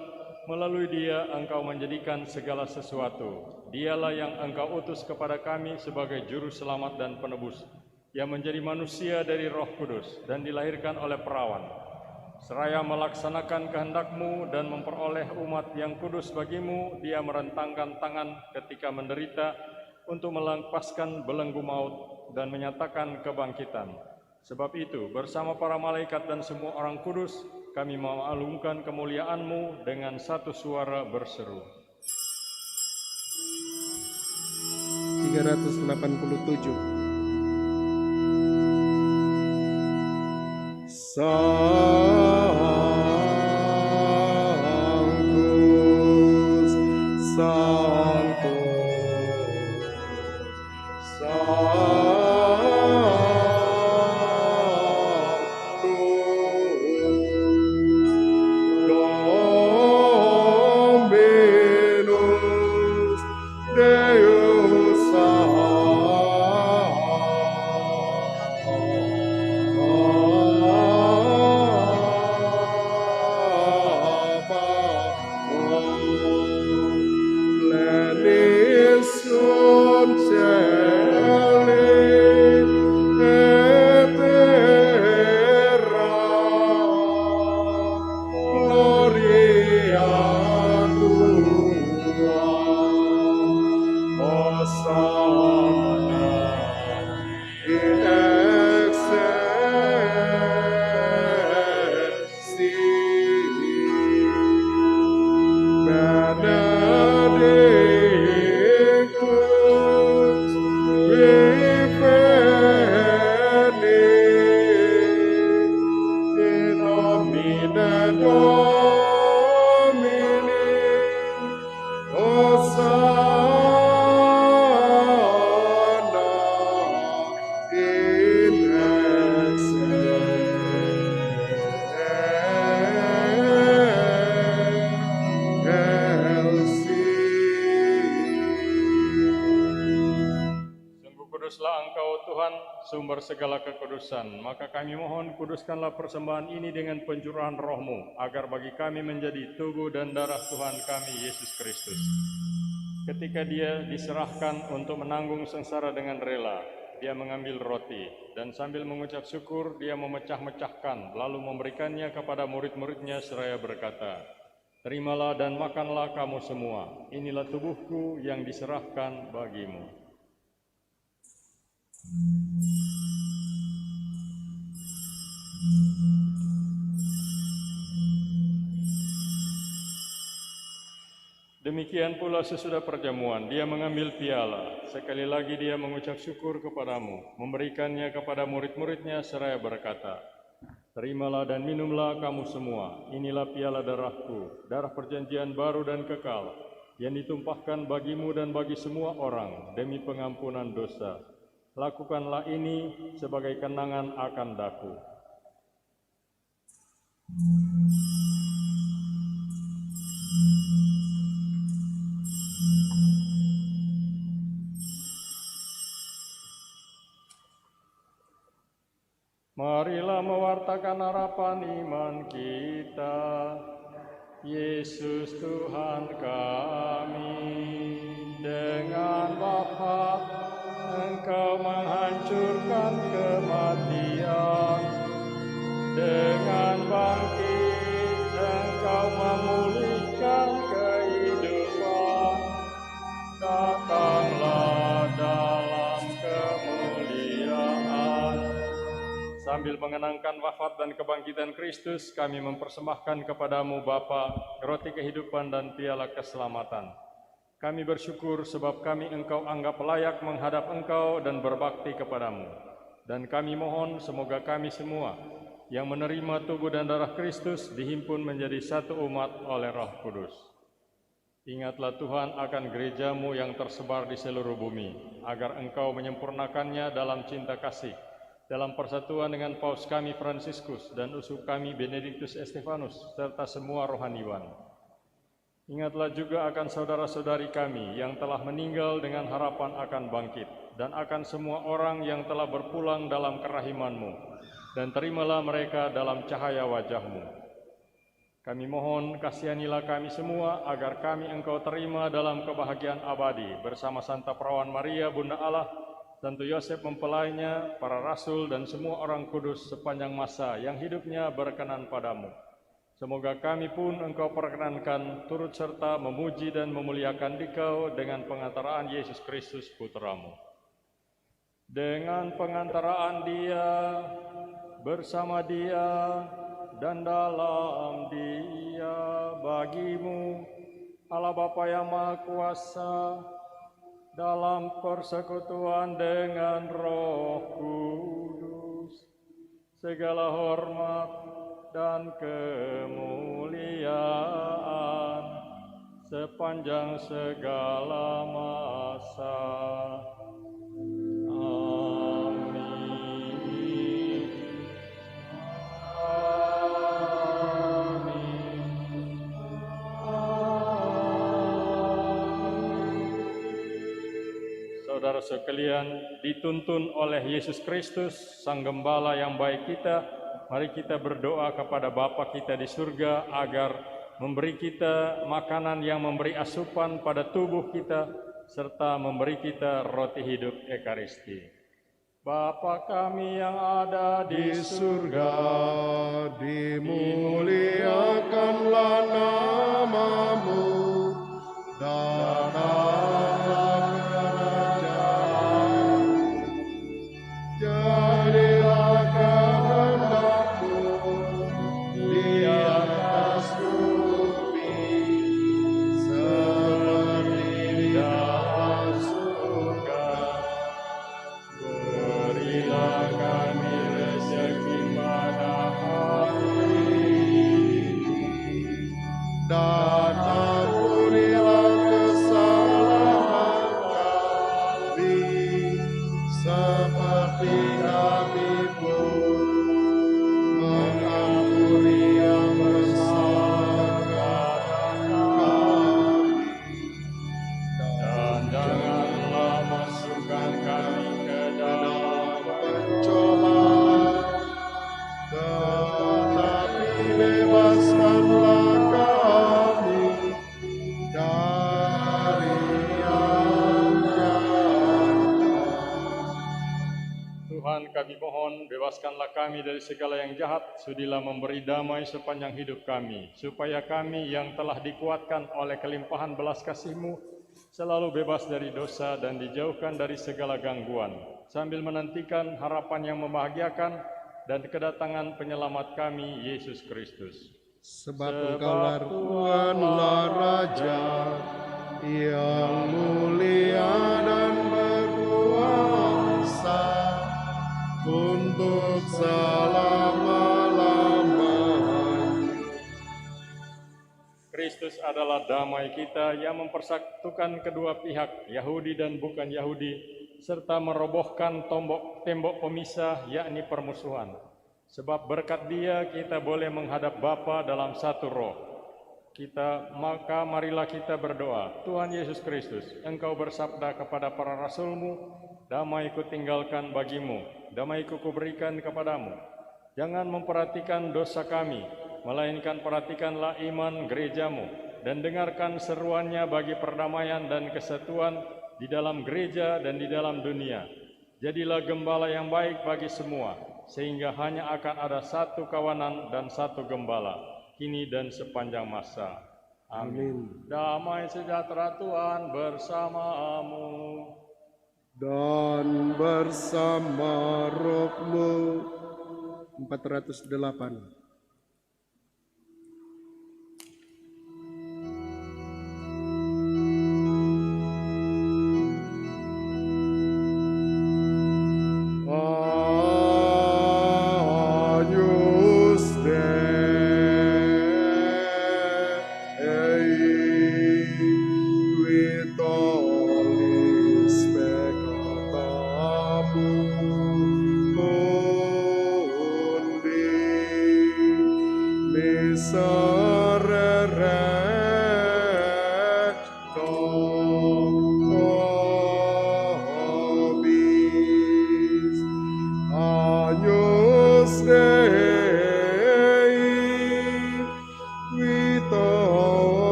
melalui Dia Engkau menjadikan segala sesuatu. Dialah yang Engkau utus kepada kami sebagai juru selamat dan penebus, yang menjadi manusia dari Roh Kudus dan dilahirkan oleh perawan. Seraya melaksanakan kehendak-Mu dan memperoleh umat yang kudus bagimu, Dia merentangkan tangan ketika menderita untuk melepaskan belenggu maut dan menyatakan kebangkitan. Sebab itu, bersama para malaikat dan semua orang kudus, kami mengagungkan kemuliaan-Mu dengan satu suara berseru. 387. Kuduslah Engkau Tuhan, sumber segala kekudusan. Maka kami mohon, kuduskanlah persembahan ini dengan pencurahan Roh-Mu, agar bagi kami menjadi tubuh dan darah Tuhan kami, Yesus Kristus. Ketika Dia diserahkan untuk menanggung sengsara dengan rela, Dia mengambil roti, dan sambil mengucap syukur, Dia memecah-mecahkan, lalu memberikannya kepada murid-muridnya seraya berkata, "Terimalah dan makanlah kamu semua, inilah tubuhku yang diserahkan bagimu." Demikian pula sesudah perjamuan, Dia mengambil piala. Sekali lagi Dia mengucap syukur kepadamu, memberikannya kepada murid-muridnya seraya berkata, "Terimalah dan minumlah kamu semua, inilah piala darahku, darah perjanjian baru dan kekal, yang ditumpahkan bagimu dan bagi semua orang demi pengampunan dosa. Lakukanlah ini sebagai kenangan akan daku." Marilah mewartakan harapan iman kita. Yesus Tuhan kami, dengan Bapa Engkau menghancurkan kematian, dengan bangkit Engkau memulihkan kehidupan. Datanglah dalam kemuliaan. Sambil mengenangkan wafat dan kebangkitan Kristus, kami mempersembahkan kepadamu Bapa roti kehidupan dan piala keselamatan. Kami bersyukur sebab kami Engkau anggap layak menghadap Engkau dan berbakti kepadamu. Dan kami mohon semoga kami semua yang menerima tubuh dan darah Kristus dihimpun menjadi satu umat oleh Roh Kudus. Ingatlah Tuhan akan gerejamu yang tersebar di seluruh bumi, agar Engkau menyempurnakannya dalam cinta kasih, dalam persatuan dengan Paus kami Fransiskus dan uskup kami Benediktus Estefanus, serta semua rohaniwan. Ingatlah juga akan saudara-saudari kami yang telah meninggal dengan harapan akan bangkit, dan akan semua orang yang telah berpulang dalam kerahiman-Mu, dan terimalah mereka dalam cahaya wajah-Mu. Kami mohon kasihanilah kami semua, agar kami Engkau terima dalam kebahagiaan abadi, bersama Santa Perawan Maria, Bunda Allah, Santo Yosef mempelainya, para rasul, dan semua orang kudus sepanjang masa yang hidupnya berkenan padamu. Semoga kami pun Engkau perkenankan turut serta memuji dan memuliakan Dikau dengan pengantaraan Yesus Kristus Putra-Mu. Dengan pengantaraan Dia, bersama Dia, dan dalam Dia, bagimu, Allah Bapa yang Maha Kuasa, dalam persekutuan dengan Roh Kudus, segala hormat dan kemuliaan sepanjang segala masa. Amin. Saudara sekalian, dituntun oleh Yesus Kristus, Sang Gembala yang baik kita, mari kita berdoa kepada Bapa kita di surga agar memberi kita makanan yang memberi asupan pada tubuh kita, serta memberi kita roti hidup Ekaristi. Bapa kami yang ada di surga, dimuliakanlah nama-Mu, datanglah kerajaan-Mu, jadilah kehendak-Mu di atas bumi seperti di dalam surga. Berilah kami rezeki pada hari ini, dan ampunilah kesalahan kami, seperti kami pun mengampuni yang bersalah kepada kami. dan janganlah masukkan kami ke Tuhan, kami mohon, bebaskanlah kami dari segala yang jahat, sudilah memberi damai sepanjang hidup kami, supaya kami yang telah dikuatkan oleh kelimpahan belas kasih-Mu, selalu bebas dari dosa dan dijauhkan dari segala gangguan, sambil menantikan harapan yang membahagiakan dan kedatangan penyelamat kami, Yesus Kristus. Sebab Engkaulah Tuhanlah Raja yang mulia dan berkuasa untuk selama-lamanya. Kristus adalah damai kita yang mempersatukan kedua pihak, Yahudi dan bukan Yahudi, serta merobohkan tembok pemisah, yakni permusuhan. Sebab berkat Dia kita boleh menghadap Bapa dalam satu roh. Maka marilah kita berdoa. Tuhan Yesus Kristus, Engkau bersabda kepada para rasul-Mu, damai ku tinggalkan bagimu, damai ku kuberikan kepadamu. Jangan memperhatikan dosa kami, melainkan perhatikanlah iman gereja-Mu, dan dengarkan seruannya bagi perdamaian dan kesatuan di dalam gereja dan di dalam dunia. Jadilah gembala yang baik bagi semua, sehingga hanya akan ada satu kawanan dan satu gembala, kini dan sepanjang masa. Amin. Damai sejahtera Tuhan bersamamu. Dan bersama rohmu. 408.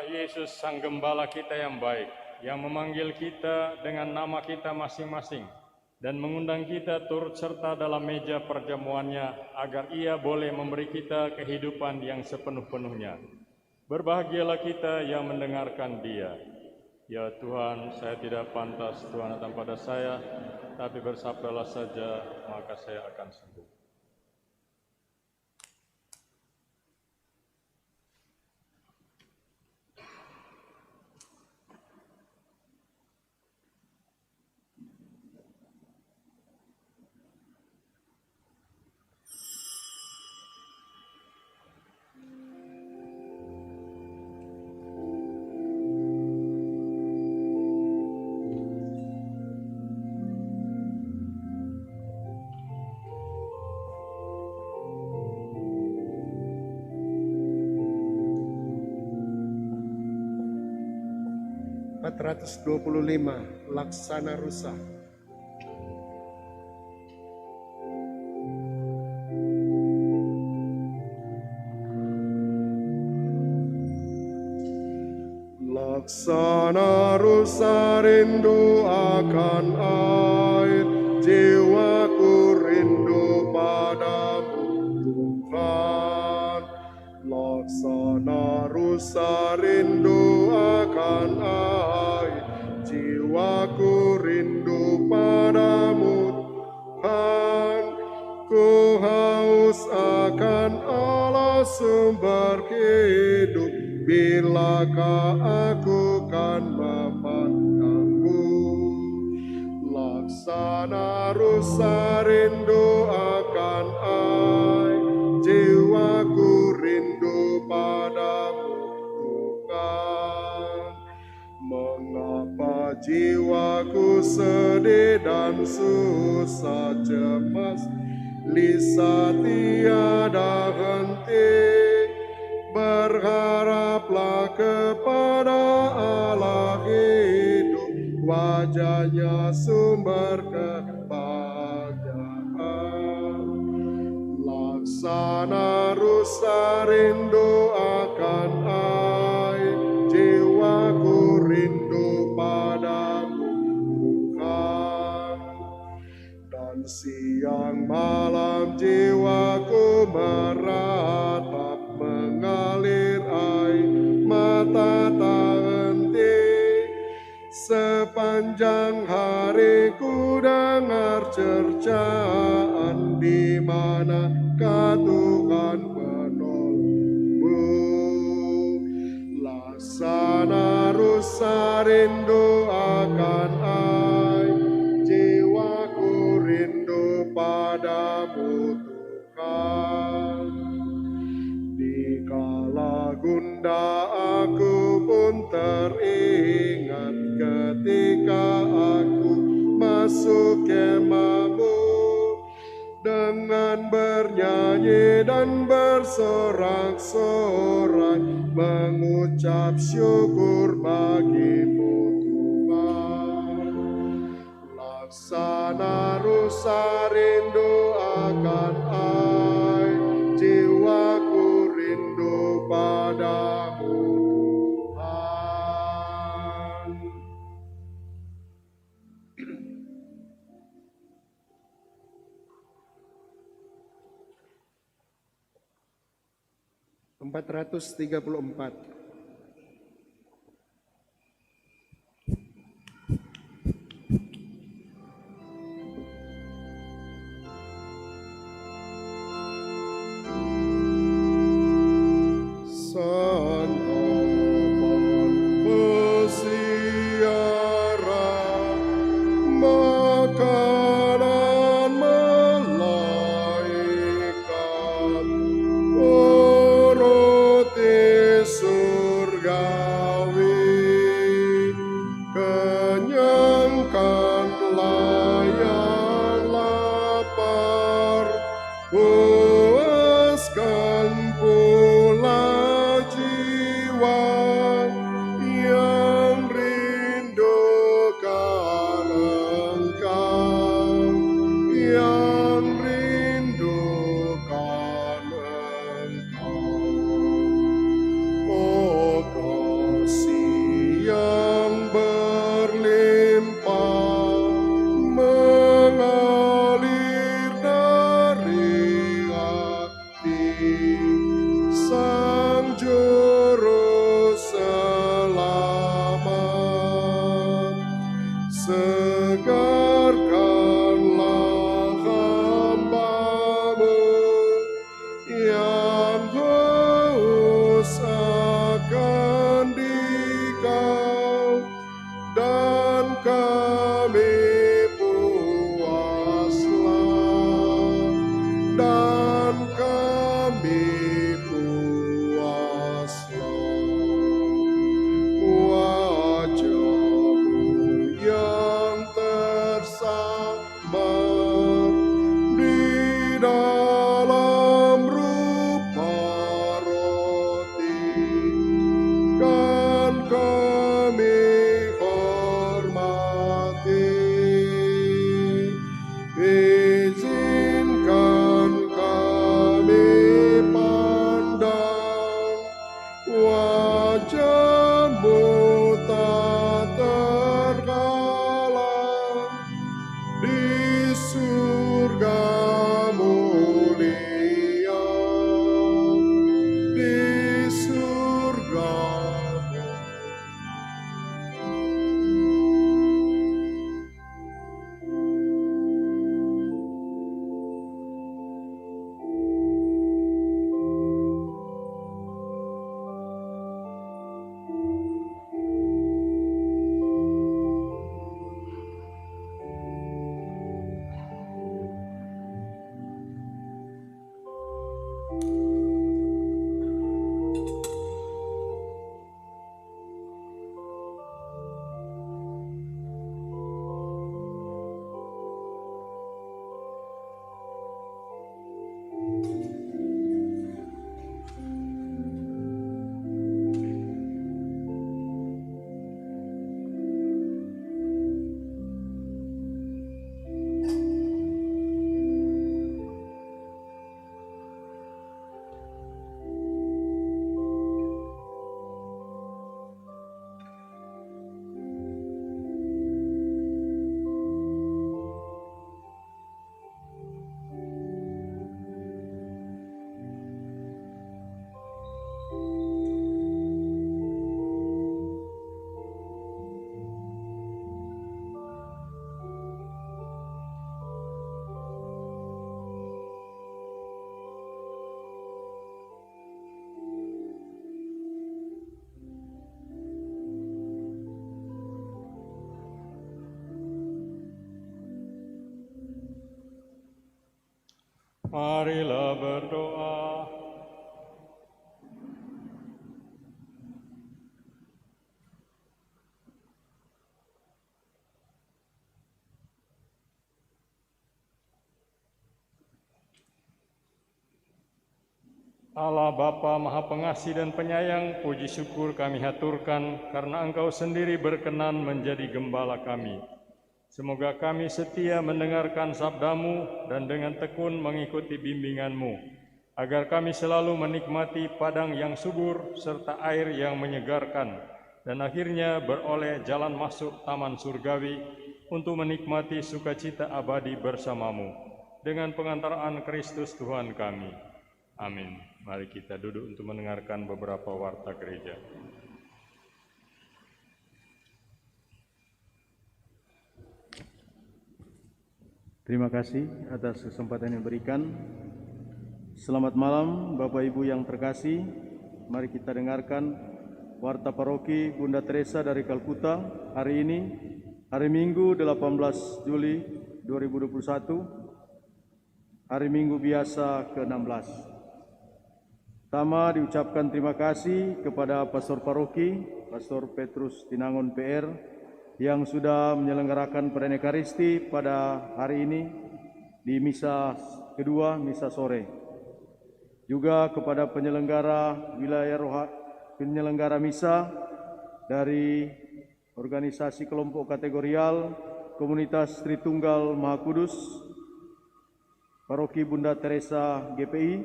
Yesus Sang Gembala kita yang baik, yang memanggil kita dengan nama kita masing-masing dan mengundang kita turut serta dalam meja perjamuannya agar Ia boleh memberi kita kehidupan yang sepenuh-penuhnya. Berbahagialah kita yang mendengarkan Dia. Ya Tuhan, saya tidak pantas Tuhan datang pada saya, tapi bersabdalah saja, maka saya akan sembuh. Laksana Rusa. Laksana Rusa rindu akan air, jiwaku rindu padamu Tuhan. Laksana Rusa rindu akan air, jiwaku rindu padamu Tuhan. Ku haus akan Allah sumber hidup, bilakah aku sana rusa rindu akan ai, jiwaku rindu padamu Tuhan. Mengapa jiwaku sedih dan susah cemas, lisa tiada henti. Berharaplah kepada Allah hidup, wajahnya sumber kebahagiaan. Laksana rusa rindu akan ai, jiwaku rindu padamu Tuhan. Dan siang malam jiwaku meratap, mengalir air mata tak henti. Sepanjang hari ku dengar cercaan, di manakah Tuhan penolongmu. Laksana rusa rindu akan ai, jiwaku rindu padamu Tuhan. Dikala gundah aku pun teringat, ketika aku masuk kemahmu, dengan bernyanyi dan bersorak-sorai, mengucap syukur bagimu Tuhan. Laksana rusa rindu akan ai, jiwaku rindu padamu Tuhan. Empat 434. Marilah berdoa. Allah Bapa Maha Pengasih dan Penyayang, puji syukur kami haturkan karena Engkau sendiri berkenan menjadi gembala kami. Semoga kami setia mendengarkan sabda-Mu dan dengan tekun mengikuti bimbingan-Mu, agar kami selalu menikmati padang yang subur serta air yang menyegarkan, dan akhirnya beroleh jalan masuk taman surgawi untuk menikmati sukacita abadi bersama-Mu. Dengan pengantaraan Kristus Tuhan kami. Amin. Mari kita duduk untuk mendengarkan beberapa warta gereja. Terima kasih atas kesempatan yang diberikan. Selamat malam Bapak Ibu yang terkasih. Mari kita dengarkan warta paroki Bunda Teresa dari Kalkuta hari ini, hari Minggu 18 Juli 2021, hari Minggu biasa ke-16. Pertama diucapkan terima kasih kepada Pastor Paroki, Pastor Petrus Tinangon PR, yang sudah menyelenggarakan perayaan Ekaristi pada hari ini di misa kedua, misa sore. Juga kepada penyelenggara penyelenggara misa dari organisasi kelompok kategorial Komunitas Tritunggal Maha Kudus, Paroki Bunda Teresa GPI,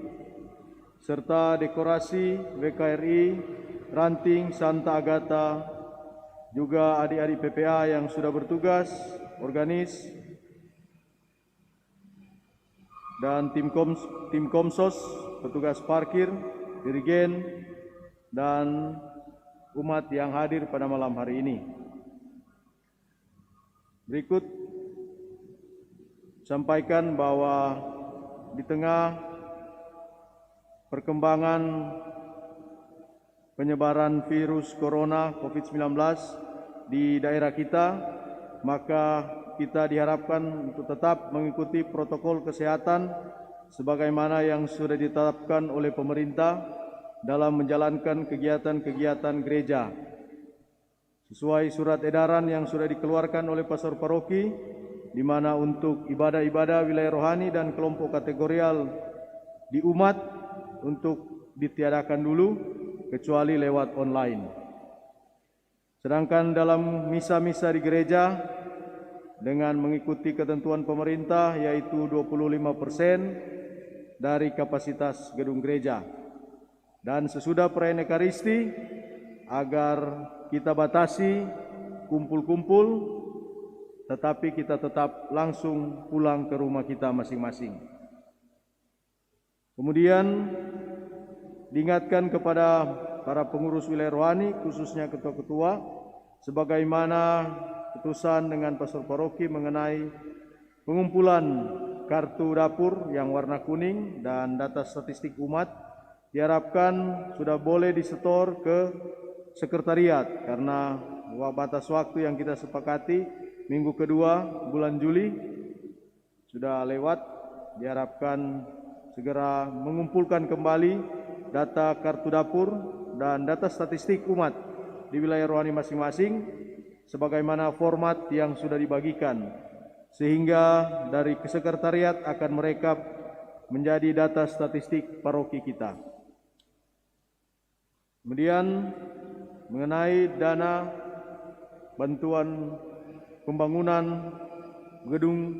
serta dekorasi WKRI, Ranting, Santa Agata, juga adik-adik PPA yang sudah bertugas, organis, dan tim Komsos, petugas parkir, dirigen, dan umat yang hadir pada malam hari ini. Berikut sampaikan bahwa di tengah perkembangan penyebaran virus corona COVID-19 di daerah kita, maka kita diharapkan untuk tetap mengikuti protokol kesehatan sebagaimana yang sudah ditetapkan oleh pemerintah dalam menjalankan kegiatan-kegiatan gereja. Sesuai surat edaran yang sudah dikeluarkan oleh Pastor Paroki, di mana untuk ibadah-ibadah wilayah rohani dan kelompok kategorial di umat untuk ditiadakan dulu kecuali lewat online. Sedangkan dalam misa-misa di gereja dengan mengikuti ketentuan pemerintah yaitu 25% dari kapasitas gedung gereja. Dan sesudah perayaan Ekaristi agar kita batasi kumpul-kumpul, tetapi kita tetap langsung pulang ke rumah kita masing-masing. Kemudian diingatkan kepada para pengurus wilayah rohani, khususnya ketua-ketua, sebagaimana keputusan dengan Pastor Paroki mengenai pengumpulan kartu dapur yang warna kuning dan data statistik umat, diharapkan sudah boleh disetor ke sekretariat karena batas waktu yang kita sepakati minggu kedua bulan Juli sudah lewat. Diharapkan segera mengumpulkan kembali data kartu dapur dan data statistik umat di wilayah rohani masing-masing sebagaimana format yang sudah dibagikan, sehingga dari sekretariat akan merekap menjadi data statistik paroki kita. Kemudian mengenai dana bantuan pembangunan gedung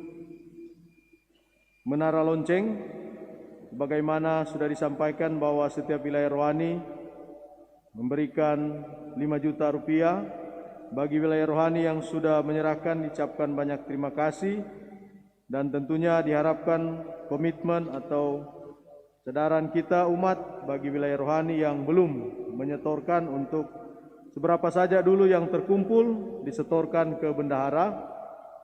Menara Lonceng, sebagaimana sudah disampaikan bahwa setiap wilayah rohani memberikan 5 juta rupiah. Bagi wilayah rohani yang sudah menyerahkan diucapkan banyak terima kasih, dan tentunya diharapkan komitmen atau kesadaran kita umat bagi wilayah rohani yang belum menyetorkan untuk seberapa saja dulu yang terkumpul disetorkan ke bendahara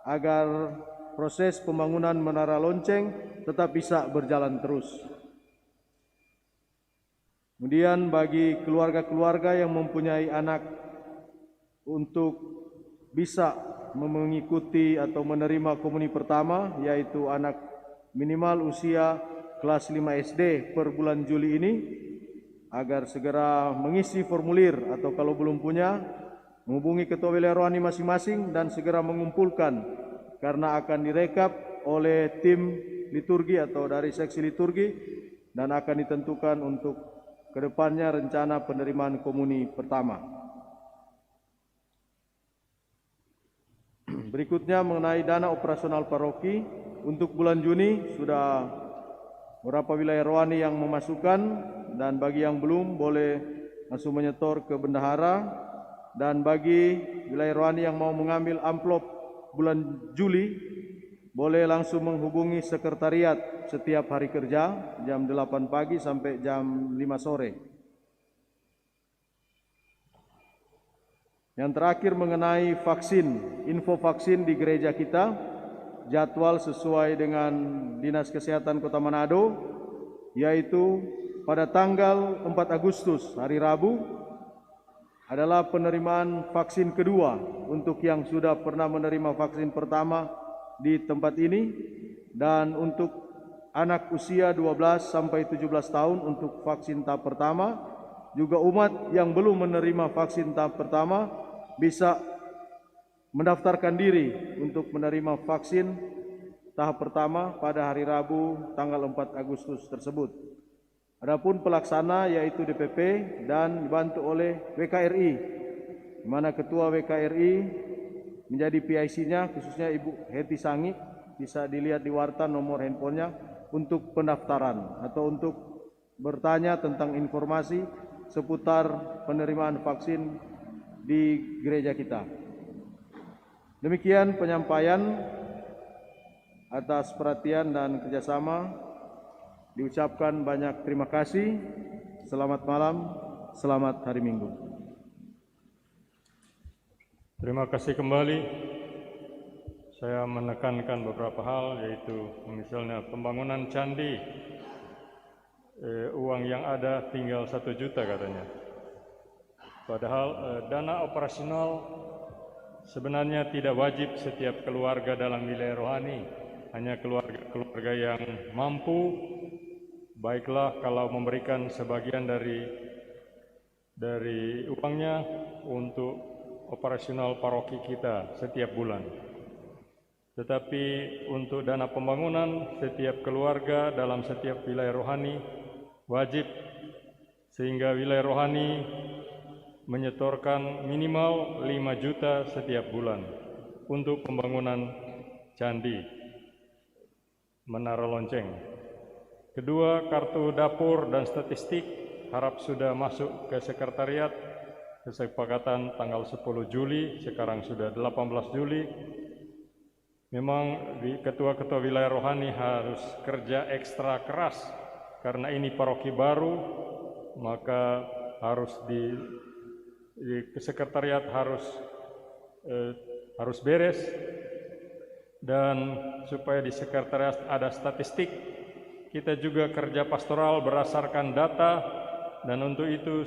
agar proses pembangunan Menara Lonceng tetap bisa berjalan terus. Kemudian bagi keluarga-keluarga yang mempunyai anak untuk bisa mengikuti atau menerima komuni pertama, yaitu anak minimal usia kelas 5 SD per bulan Juli ini agar segera mengisi formulir atau kalau belum punya menghubungi ketua wilayah rohani masing-masing dan segera mengumpulkan karena akan direkap oleh tim liturgi atau dari seksi liturgi dan akan ditentukan untuk kedepannya rencana penerimaan komuni pertama. Berikutnya mengenai dana operasional paroki untuk bulan Juni sudah beberapa wilayah rohani yang memasukkan dan bagi yang belum boleh langsung menyetor ke bendahara dan bagi wilayah rohani yang mau mengambil amplop bulan Juli boleh langsung menghubungi sekretariat setiap hari kerja jam 8 pagi sampai jam 5 sore. Yang terakhir mengenai vaksin, info vaksin di gereja kita, jadwal sesuai dengan Dinas Kesehatan Kota Manado, yaitu pada tanggal 4 Agustus, hari Rabu, adalah penerimaan vaksin kedua untuk yang sudah pernah menerima vaksin pertama di tempat ini, dan untuk anak usia 12 sampai 17 tahun untuk vaksin tahap pertama, juga umat yang belum menerima vaksin tahap pertama bisa mendaftarkan diri untuk menerima vaksin tahap pertama pada hari Rabu tanggal 4 Agustus tersebut. Adapun pelaksana yaitu DPP dan dibantu oleh WKRI, di mana ketua WKRI menjadi PIC-nya khususnya Ibu Heti Sangi, bisa dilihat di warta nomor handphonenya untuk pendaftaran atau untuk bertanya tentang informasi seputar penerimaan vaksin di gereja kita. Demikian penyampaian. Atas perhatian dan kerjasama diucapkan banyak terima kasih. Selamat malam, selamat hari Minggu. Terima kasih kembali. Saya menekankan beberapa hal, yaitu misalnya pembangunan candi, uang yang ada tinggal 1 juta katanya. Padahal dana operasional sebenarnya tidak wajib setiap keluarga dalam wilayah rohani, hanya keluarga yang mampu, baiklah kalau memberikan sebagian dari uangnya untuk operasional paroki kita setiap bulan. Tetapi untuk dana pembangunan setiap keluarga dalam setiap wilayah rohani wajib, sehingga wilayah rohani menyetorkan minimal 5 juta setiap bulan untuk pembangunan candi Menara Lonceng. Kedua, kartu dapur dan statistik harap sudah masuk ke sekretariat. Kesepakatan tanggal 10 Juli, sekarang sudah 18 Juli. Memang ketua-ketua wilayah rohani harus kerja ekstra keras karena ini paroki baru, maka harus di sekretariat harus beres, dan supaya di sekretariat ada statistik, kita juga kerja pastoral berdasarkan data, dan untuk itu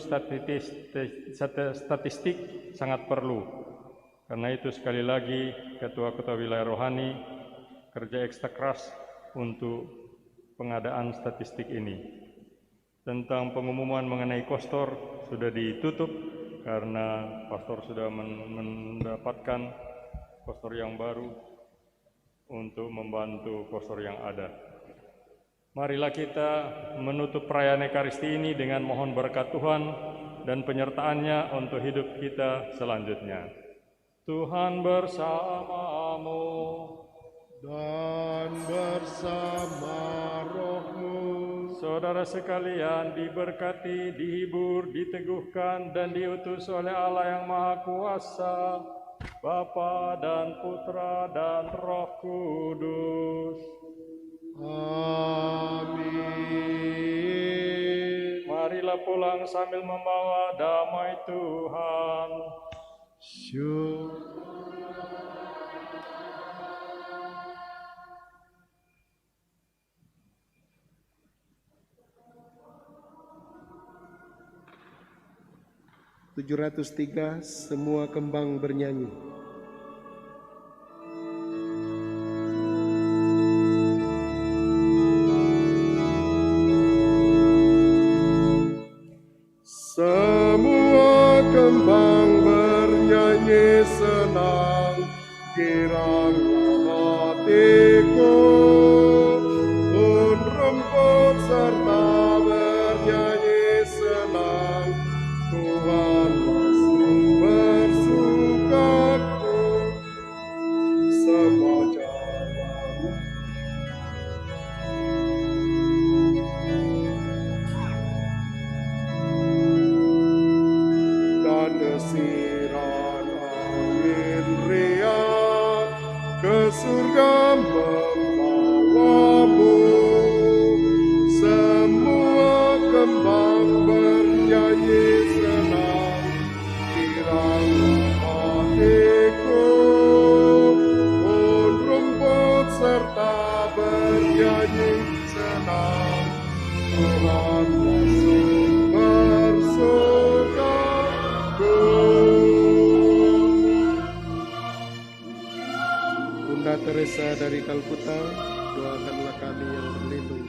statistik sangat perlu. Karena itu sekali lagi ketua-ketua wilayah rohani kerja ekstra keras untuk pengadaan statistik ini. Tentang pengumuman mengenai kostor sudah ditutup karena pastor sudah mendapatkan kostor yang baru untuk membantu kostor yang ada. Marilah kita menutup perayaan Ekaristi ini dengan mohon berkat Tuhan dan penyertaannya untuk hidup kita selanjutnya. Tuhan bersamamu dan bersama rohmu. Saudara sekalian diberkati, dihibur, diteguhkan, dan diutus oleh Allah yang Maha Kuasa, Bapa dan Putra dan Roh Kudus. Amin. Marilah pulang sambil membawa damai Tuhan. Syukur. (703) semua kembang bernyanyi. kembang bernyanyi senang, kiranya hatiku pun rumput serta bernyanyi senang. Tuhanlah sumber sukaku sepanjang dan desiran angin riang ke surga membawamu. Semua kembang bernyanyi senang, kiranya hatiku pun rumput serta bernyanyi senang. Tuhanlah sumber sukaku. Bunda Teresa dari Kalkuta, doakanlah kami yang berlindung